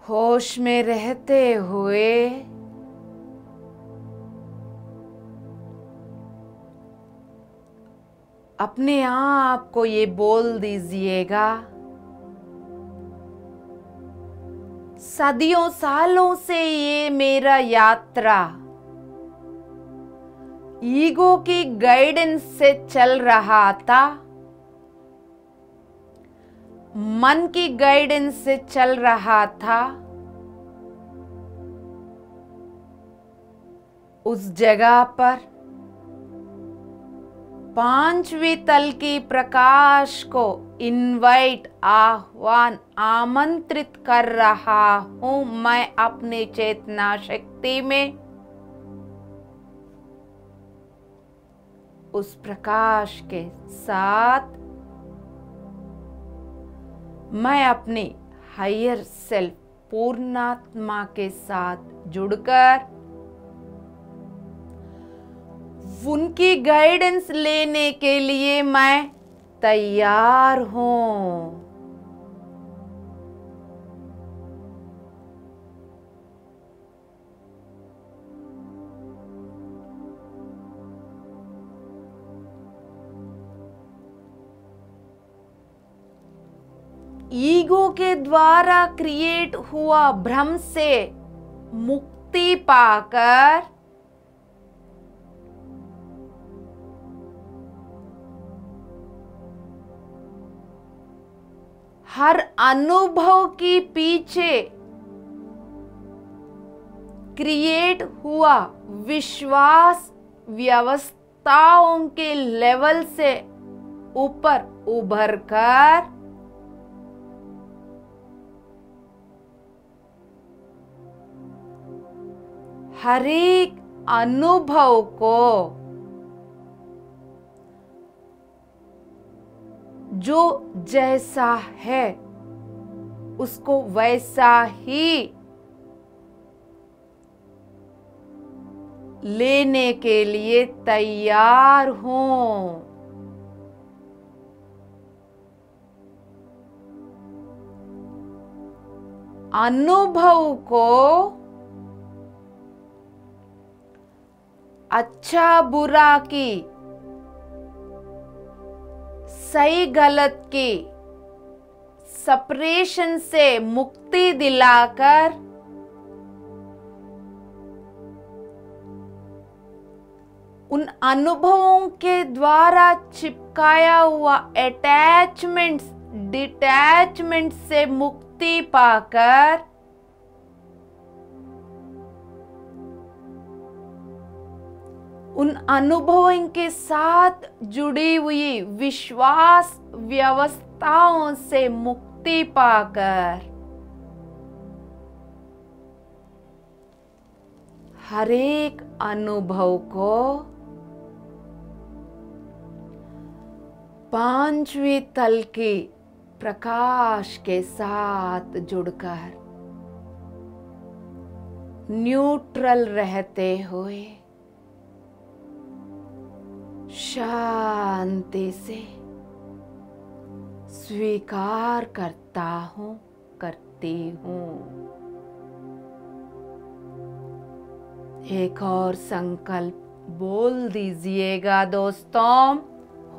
होश में रहते हुए अपने आप को ये बोल दीजिएगा, सदियों सालों से ये मेरा यात्रा ईगो की गाइडेंस से चल रहा था, मन की गाइडेंस से चल रहा था। उस जगह पर पांचवी तल की प्रकाश को इनवाइट, आह्वान, आमंत्रित कर रहा हूं मैं अपनी चेतना शक्ति में। उस प्रकाश के साथ मैं अपनी हायर सेल्फ पूर्णात्मा के साथ जुड़कर उनकी गाइडेंस लेने के लिए मैं तैयार हूं। ईगो के द्वारा क्रिएट हुआ भ्रम से मुक्ति पाकर हर अनुभव के पीछे क्रिएट हुआ विश्वास व्यवस्थाओं के लेवल से ऊपर उभर कर हर एक अनुभव को जो जैसा है उसको वैसा ही लेने के लिए तैयार हूं। अनुभव को अच्छा बुरा की, सही गलत की सेपरेशन से मुक्ति दिलाकर उन अनुभवों के द्वारा चिपकाया हुआ अटैचमेंट्स, डिटैचमेंट से मुक्ति पाकर उन अनुभवों के साथ जुड़ी हुई विश्वास व्यवस्थाओं से मुक्ति पाकर हर एक अनुभव को पांचवी तल के प्रकाश के साथ जुड़कर न्यूट्रल रहते हुए शांति से स्वीकार करता हूं, करती हूं। एक और संकल्प बोल दीजिएगा दोस्तों,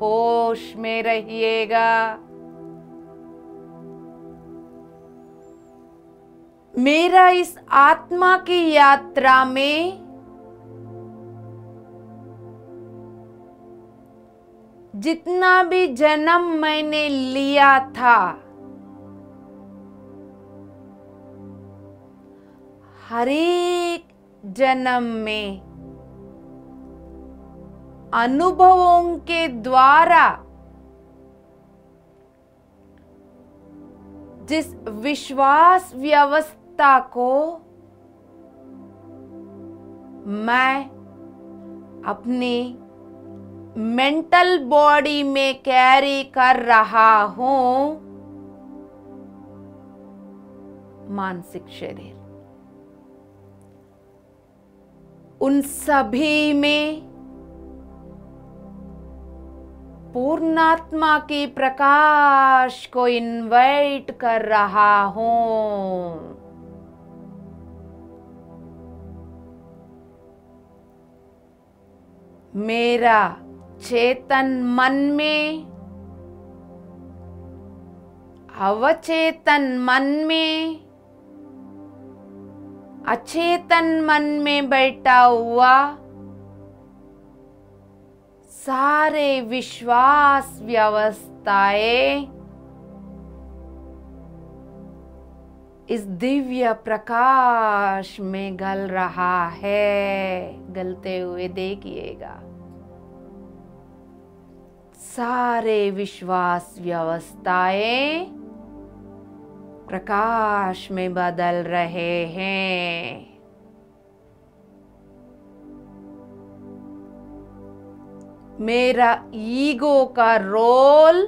होश में रहिएगा। मेरा इस आत्मा की यात्रा में जितना भी जन्म मैंने लिया था, हर एक जन्म में अनुभवों के द्वारा जिस विश्वास व्यवस्था को मैं अपनी मेंटल बॉडी में कैरी कर रहा हूं मानसिक शरीर। उन सभी में पूर्णात्मा की प्रकाश को इनवाइट कर रहा हूं। मेरा चेतन मन में, अवचेतन मन में, अचेतन मन में बैठा हुआ सारे विश्वास व्यवस्थाएं इस दिव्य प्रकाश में गल रहा है। गलते हुए देखिएगा, सारे विश्वास व्यवस्थाएं प्रकाश में बदल रहे हैं। मेरा ईगो का रोल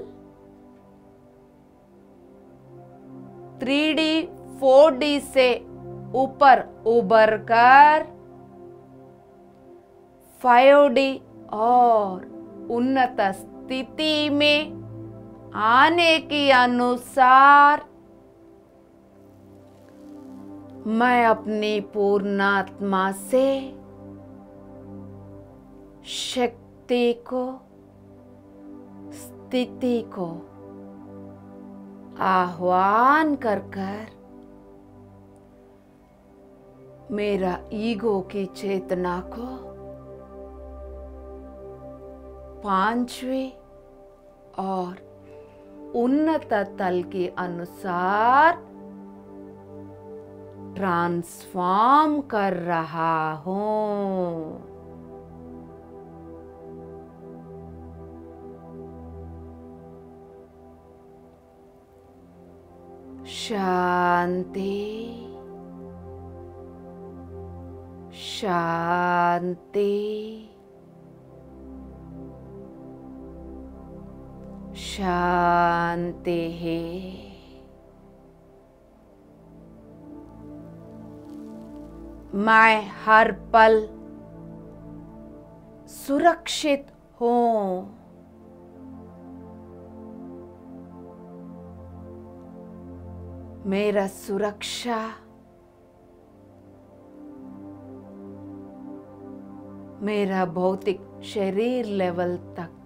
3D 4D से ऊपर उबर कर 5D और उन्नत स्थिति में आने के अनुसार मैं अपनी पूर्णात्मा से शक्ति को, स्थिति को आह्वान कर कर मेरा ईगो की चेतना को 5वें और उन्नत तल के अनुसार ट्रांसफॉर्म कर रहा हूं। शांति, शांति, शांति है। मैं हर पल सुरक्षित हूं। मेरा सुरक्षा मेरा भौतिक शरीर लेवल तक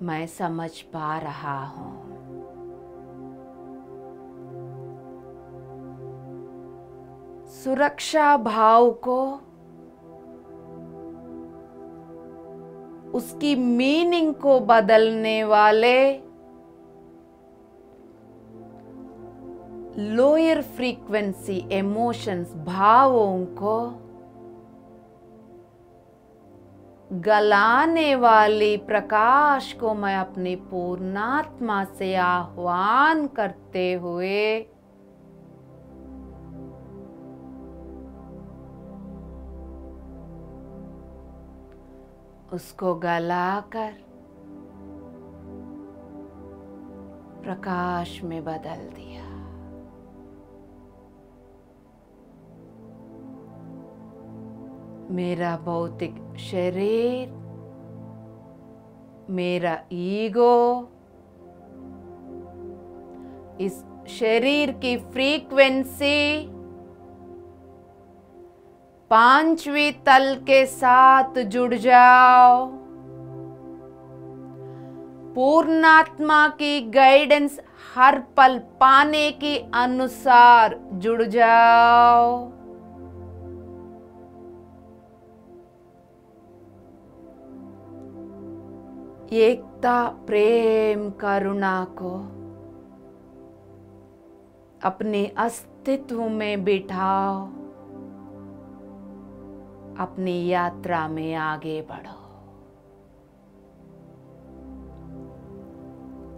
मैं समझ पा रहा हूं। सुरक्षा भाव को उसकी मीनिंग को बदलने वाले लोअर फ्रीक्वेंसी इमोशंस, भावों को गलाने वाली प्रकाश को मैं अपनी पूर्णात्मा से आह्वान करते हुए उसको गलाकर प्रकाश में बदल दिया। मेरा भौतिक शरीर, मेरा ईगो इस शरीर की फ्रीक्वेंसी 5वें तल के साथ जुड़ जाओ। पूर्णात्मा की गाइडेंस हर पल पाने के अनुसार जुड़ जाओ। एकता, प्रेम, करुणा को अपने अस्तित्व में बिठाओ। अपनी यात्रा में आगे बढ़ो।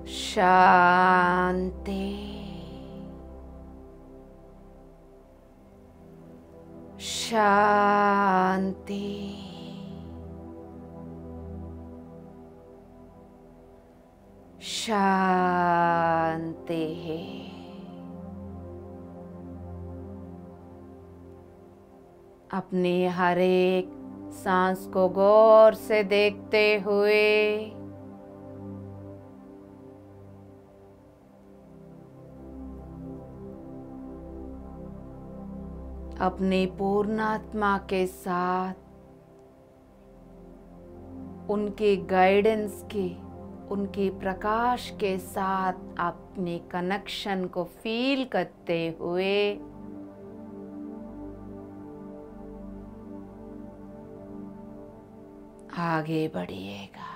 शांति, शांति, शांति है। अपनी हर एक सांस को गौर से देखते हुए अपनी पूर्णात्मा के साथ, उनके गाइडेंस के, उनके प्रकाश के साथ अपने कनेक्शन को फील करते हुए आगे बढ़िएगा।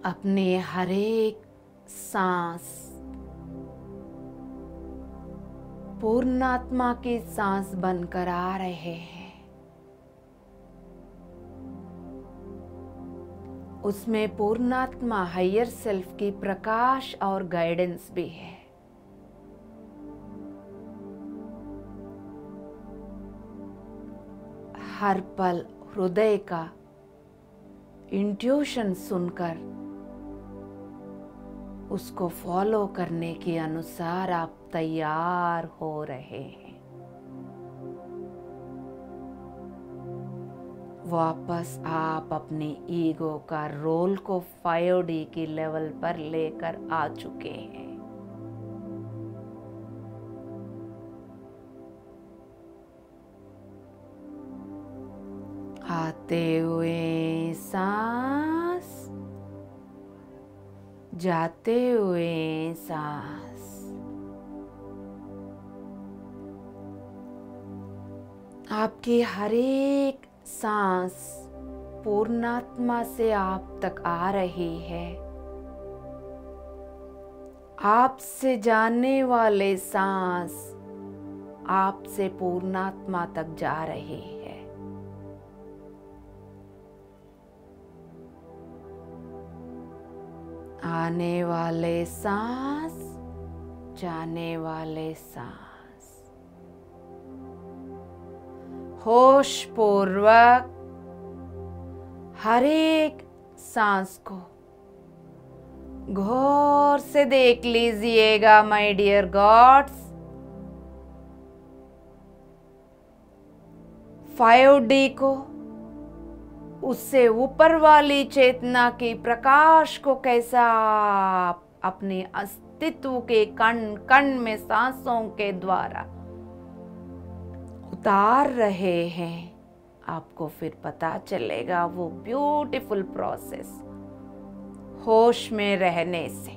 अपने हर एक सांस पूर्णात्मा की सांस बनकर आ रहे हैं। उसमें पूर्णात्मा हायर सेल्फ की प्रकाश और गाइडेंस भी है। हर पल हृदय का इंट्यूशन सुनकर उसको फॉलो करने के अनुसार आप तैयार हो रहे हैं। वापस आप अपने ईगो का रोल को 5D की लेवल पर लेकर आ चुके हैं। आते हुए सांस, जाते हुए सांस। आपकी हर एक सांस पूर्णात्मा से आप तक आ रही है। आपसे जाने वाले सांस आपसे पूर्णात्मा तक जा रही है। आने वाले सांस, जाने वाले सांस। होश पूर्वक हर एक सांस को गौर से देख लीजिएगा माय डियर गॉड्स। 5D को, उससे ऊपर वाली चेतना की प्रकाश को कैसा आप अपने अस्तित्व के कण कण में सांसों के द्वारा उतार रहे हैं, आपको फिर पता चलेगा वो ब्यूटीफुल प्रोसेस होश में रहने से।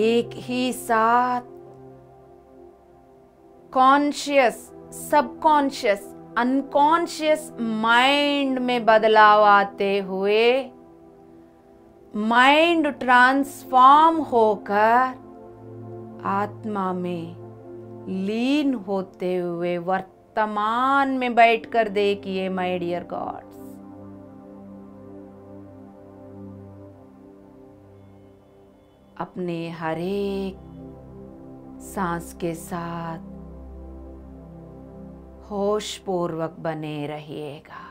एक ही साथ कॉन्शियस, सबकॉन्शियस, अनकॉन्शियस माइंड में बदलाव आते हुए माइंड ट्रांसफॉर्म होकर आत्मा में लीन होते हुए वर्तमान में बैठकर देखिए माय डियर गॉड्स। अपने हर एक सांस के साथ होश पूर्वक बने रहिएगा।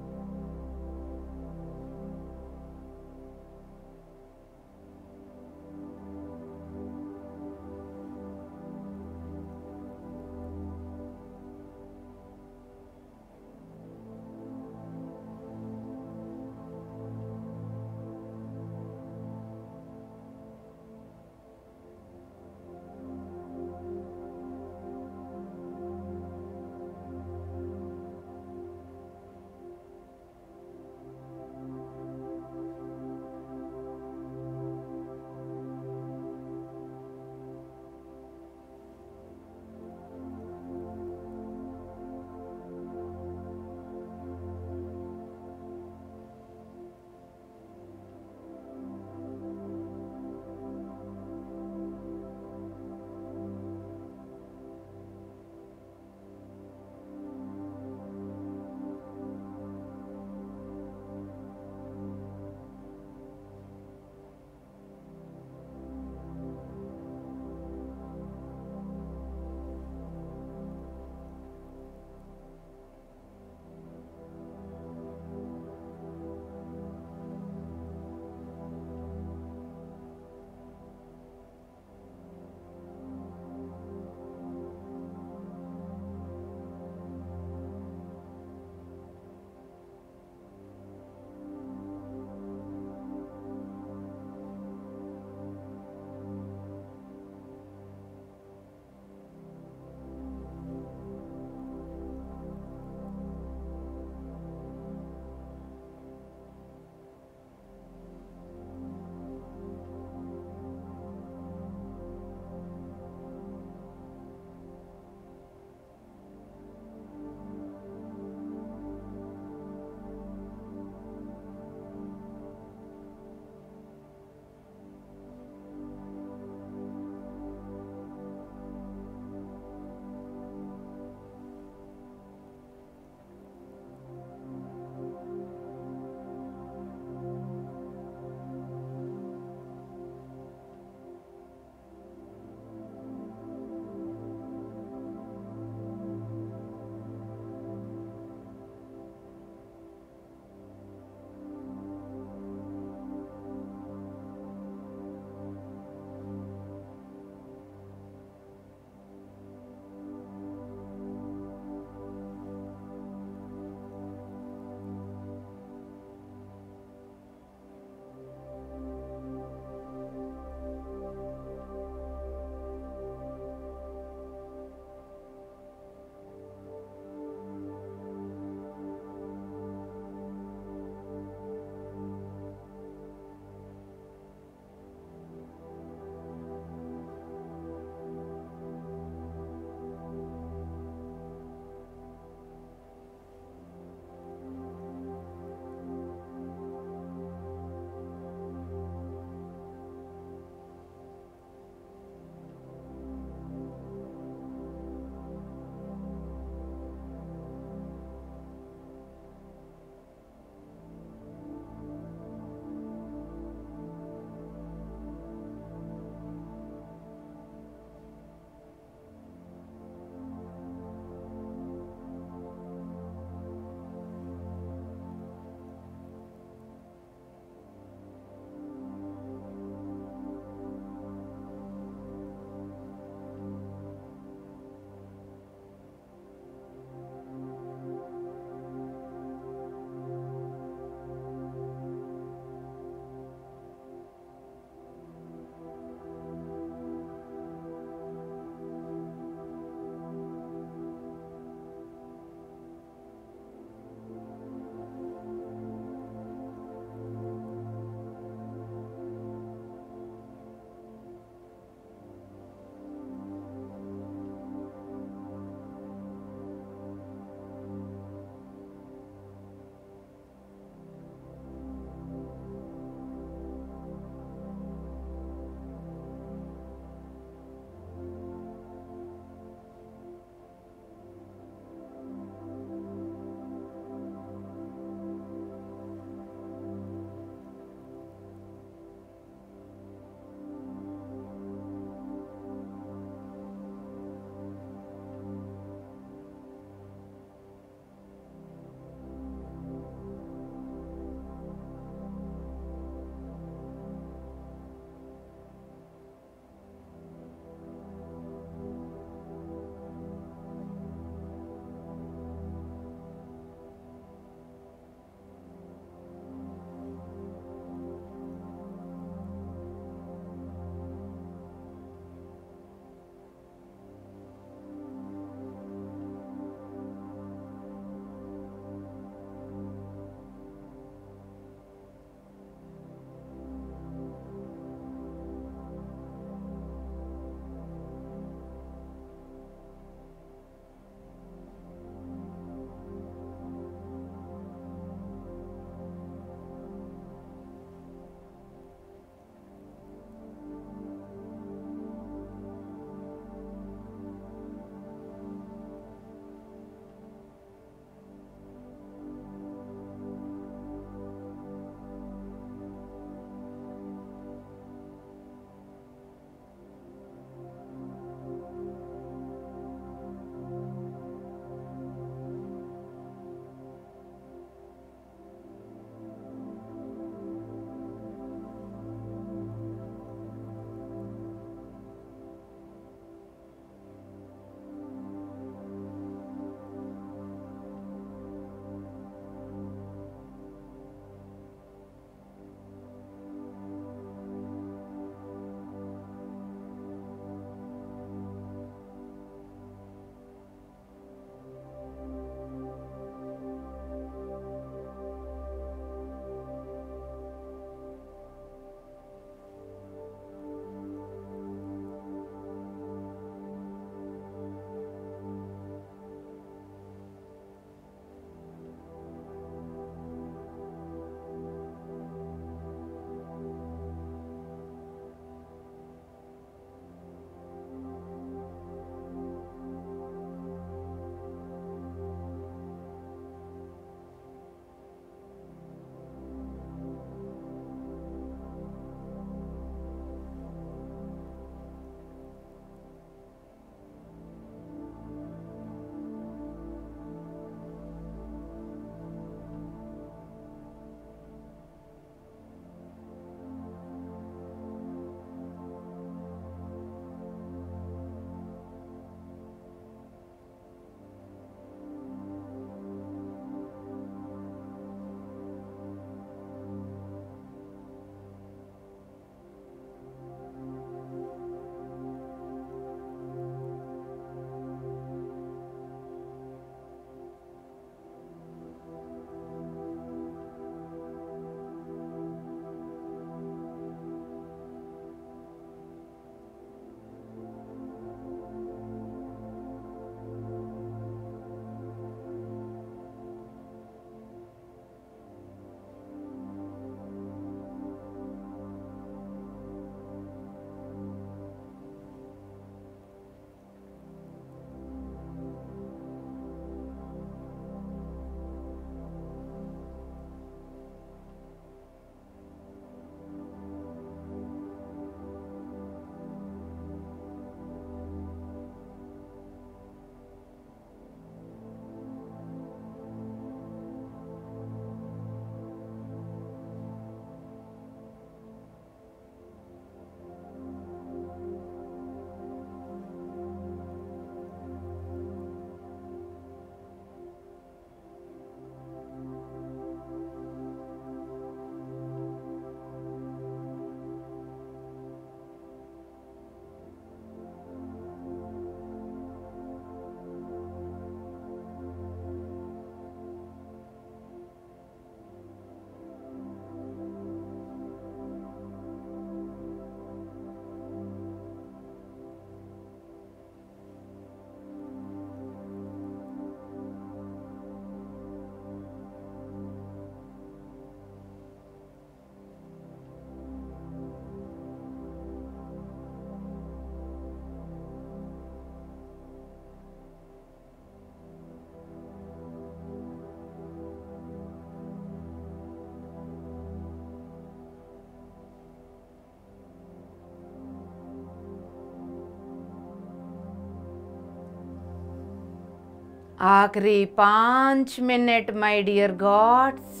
आखिरी 5 minute my dear gods,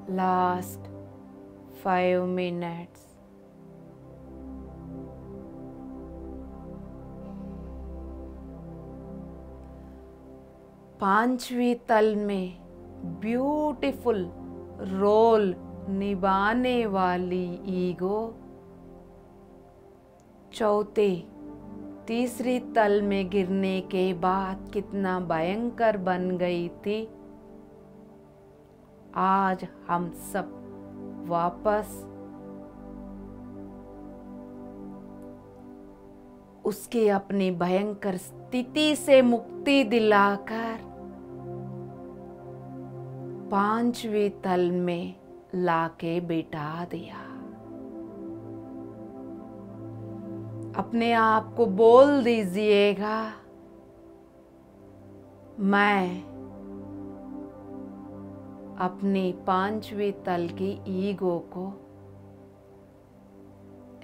last 5 minutes. पांचवी तल में ब्यूटीफुल रोल निभाने वाली ईगो तीसरी तल में गिरने के बाद कितना भयंकर बन गई थी, आज हम सब वापस उसकी अपनी भयंकर स्थिति से मुक्ति दिलाकर पांचवी तल में लाके बिठा दिया। अपने आप को बोल दीजिएगा, मैं अपनी पांचवी तल की ईगो को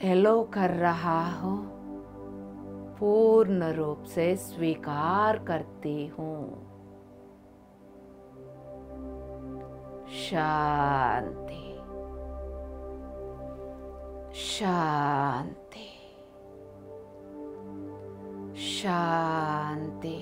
एलो कर रहा हूं, पूर्ण रूप से स्वीकार करती हूं। शांति शांति शांति।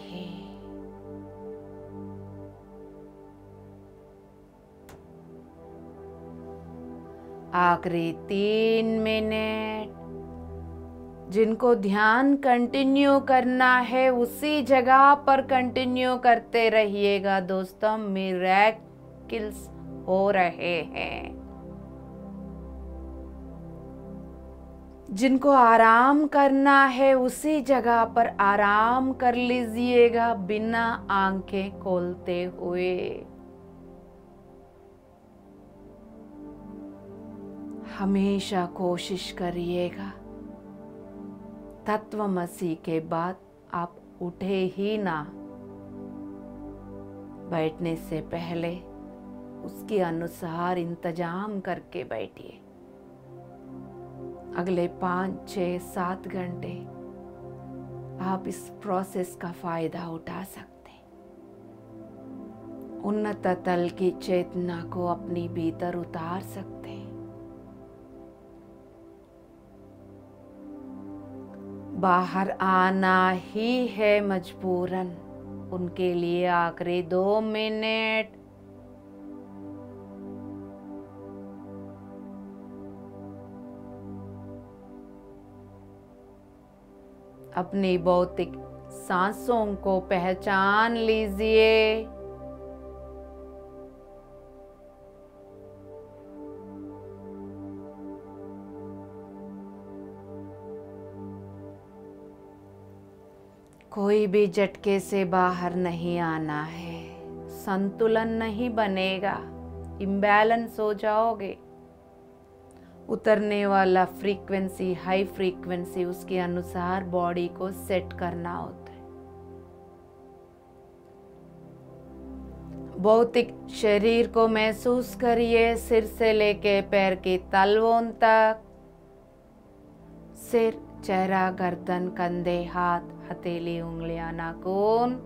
आखिरी 3 मिनट। जिनको ध्यान कंटिन्यू करना है उसी जगह पर कंटिन्यू करते रहिएगा दोस्तों, मिरेकल्स हो रहे हैं। जिनको आराम करना है उसी जगह पर आराम कर लीजिएगा बिना आंखें खोलते हुए। हमेशा कोशिश करिएगा तत्वमसी के बाद आप उठे ही ना, बैठने से पहले उसके अनुसार इंतजाम करके बैठिए। अगले 5, 6, 7 घंटे आप इस प्रोसेस का फायदा उठा सकते हैं। उन्नत तल की चेतना को अपनी भीतर उतार सकते हैं। बाहर आना ही है मजबूरन, उनके लिए आखिरी 2 मिनट। अपनी भौतिक सांसों को पहचान लीजिए। कोई भी झटके से बाहर नहीं आना है, संतुलन नहीं बनेगा, इम्बैलेंस हो जाओगे। उतरने वाला फ्रीक्वेंसी, हाई फ्रीक्वेंसी, उसके अनुसार बॉडी को सेट करना होता है। भौतिक शरीर को महसूस करिए, सिर से लेके पैर की तलवों तक। सिर, चेहरा, गर्दन, कंधे, हाथ, हथेली, उंगलियां, नाखून।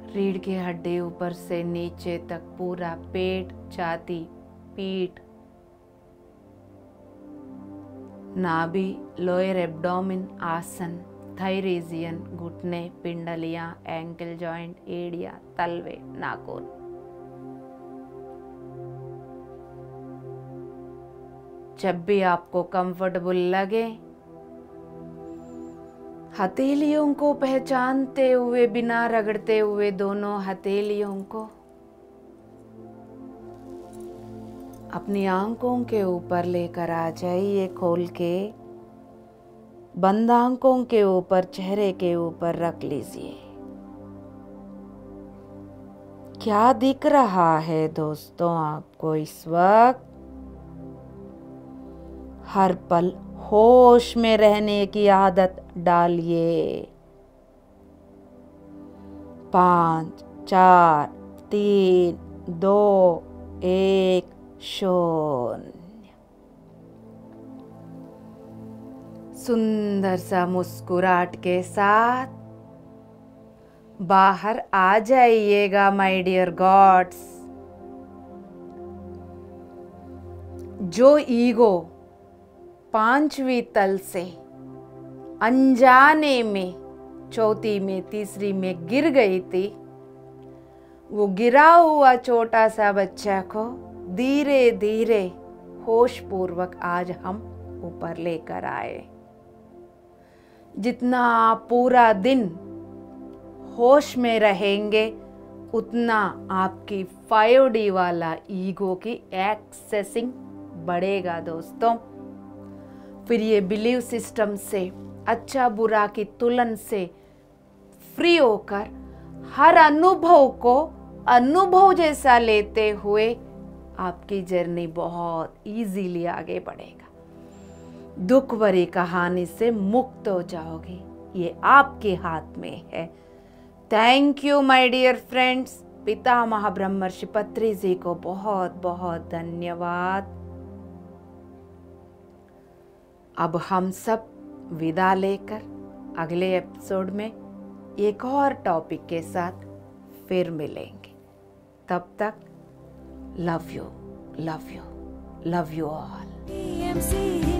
रीढ़ की हड्डी ऊपर से नीचे तक पूरा पेट, छाती, पीठ, नाभि, लोअर एब्डोमेन, आसन, थाई रीजियन, घुटने, पिंडलियां, एंकल जॉइंट, एड़ियां, तलवे, नाखून। जब भी आपको कंफर्टेबल लगे, हथेलियों को पहचानते हुए, बिना रगड़ते हुए दोनों हथेलियों को अपनी आंखों के ऊपर लेकर आ जाइए। खोल के बंद आंखों के ऊपर, चेहरे के ऊपर रख लीजिए। क्या दिख रहा है दोस्तों आपको इस वक्त? हर पल होश में रहने की आदत डालिए। 5, 4, 3, 2, 1, 0। सुंदर सा मुस्कुराहट के साथ बाहर आ जाइएगा माय डियर गॉड्स। जो ईगो पांचवी तल से अनजाने में चौथी में तीसरी में गिर गई थी, वो गिरा हुआ छोटा सा बच्चा को धीरे धीरे होश पूर्वक आज हम ऊपर लेकर आए। जितना आप पूरा दिन होश में रहेंगे उतना आपकी 5D वाला ईगो की एक्सेसिंग बढ़ेगा दोस्तों। फिर ये बिलीव सिस्टम से, अच्छा बुरा की तुलन से फ्री होकर हर अनुभव को अनुभव जैसा लेते हुए आपकी जर्नी बहुत इजीली आगे बढ़ेगा। दुख भरी कहानी से मुक्त हो जाओगे, ये आपके हाथ में है। Thank you my dear friends. Pitamah Brahmarshi Patri जी को बहुत बहुत धन्यवाद। अब हम सब विदा लेकर अगले एपिसोड में एक और टॉपिक के साथ फिर मिलेंगे। तब तक love you, love you, love you all.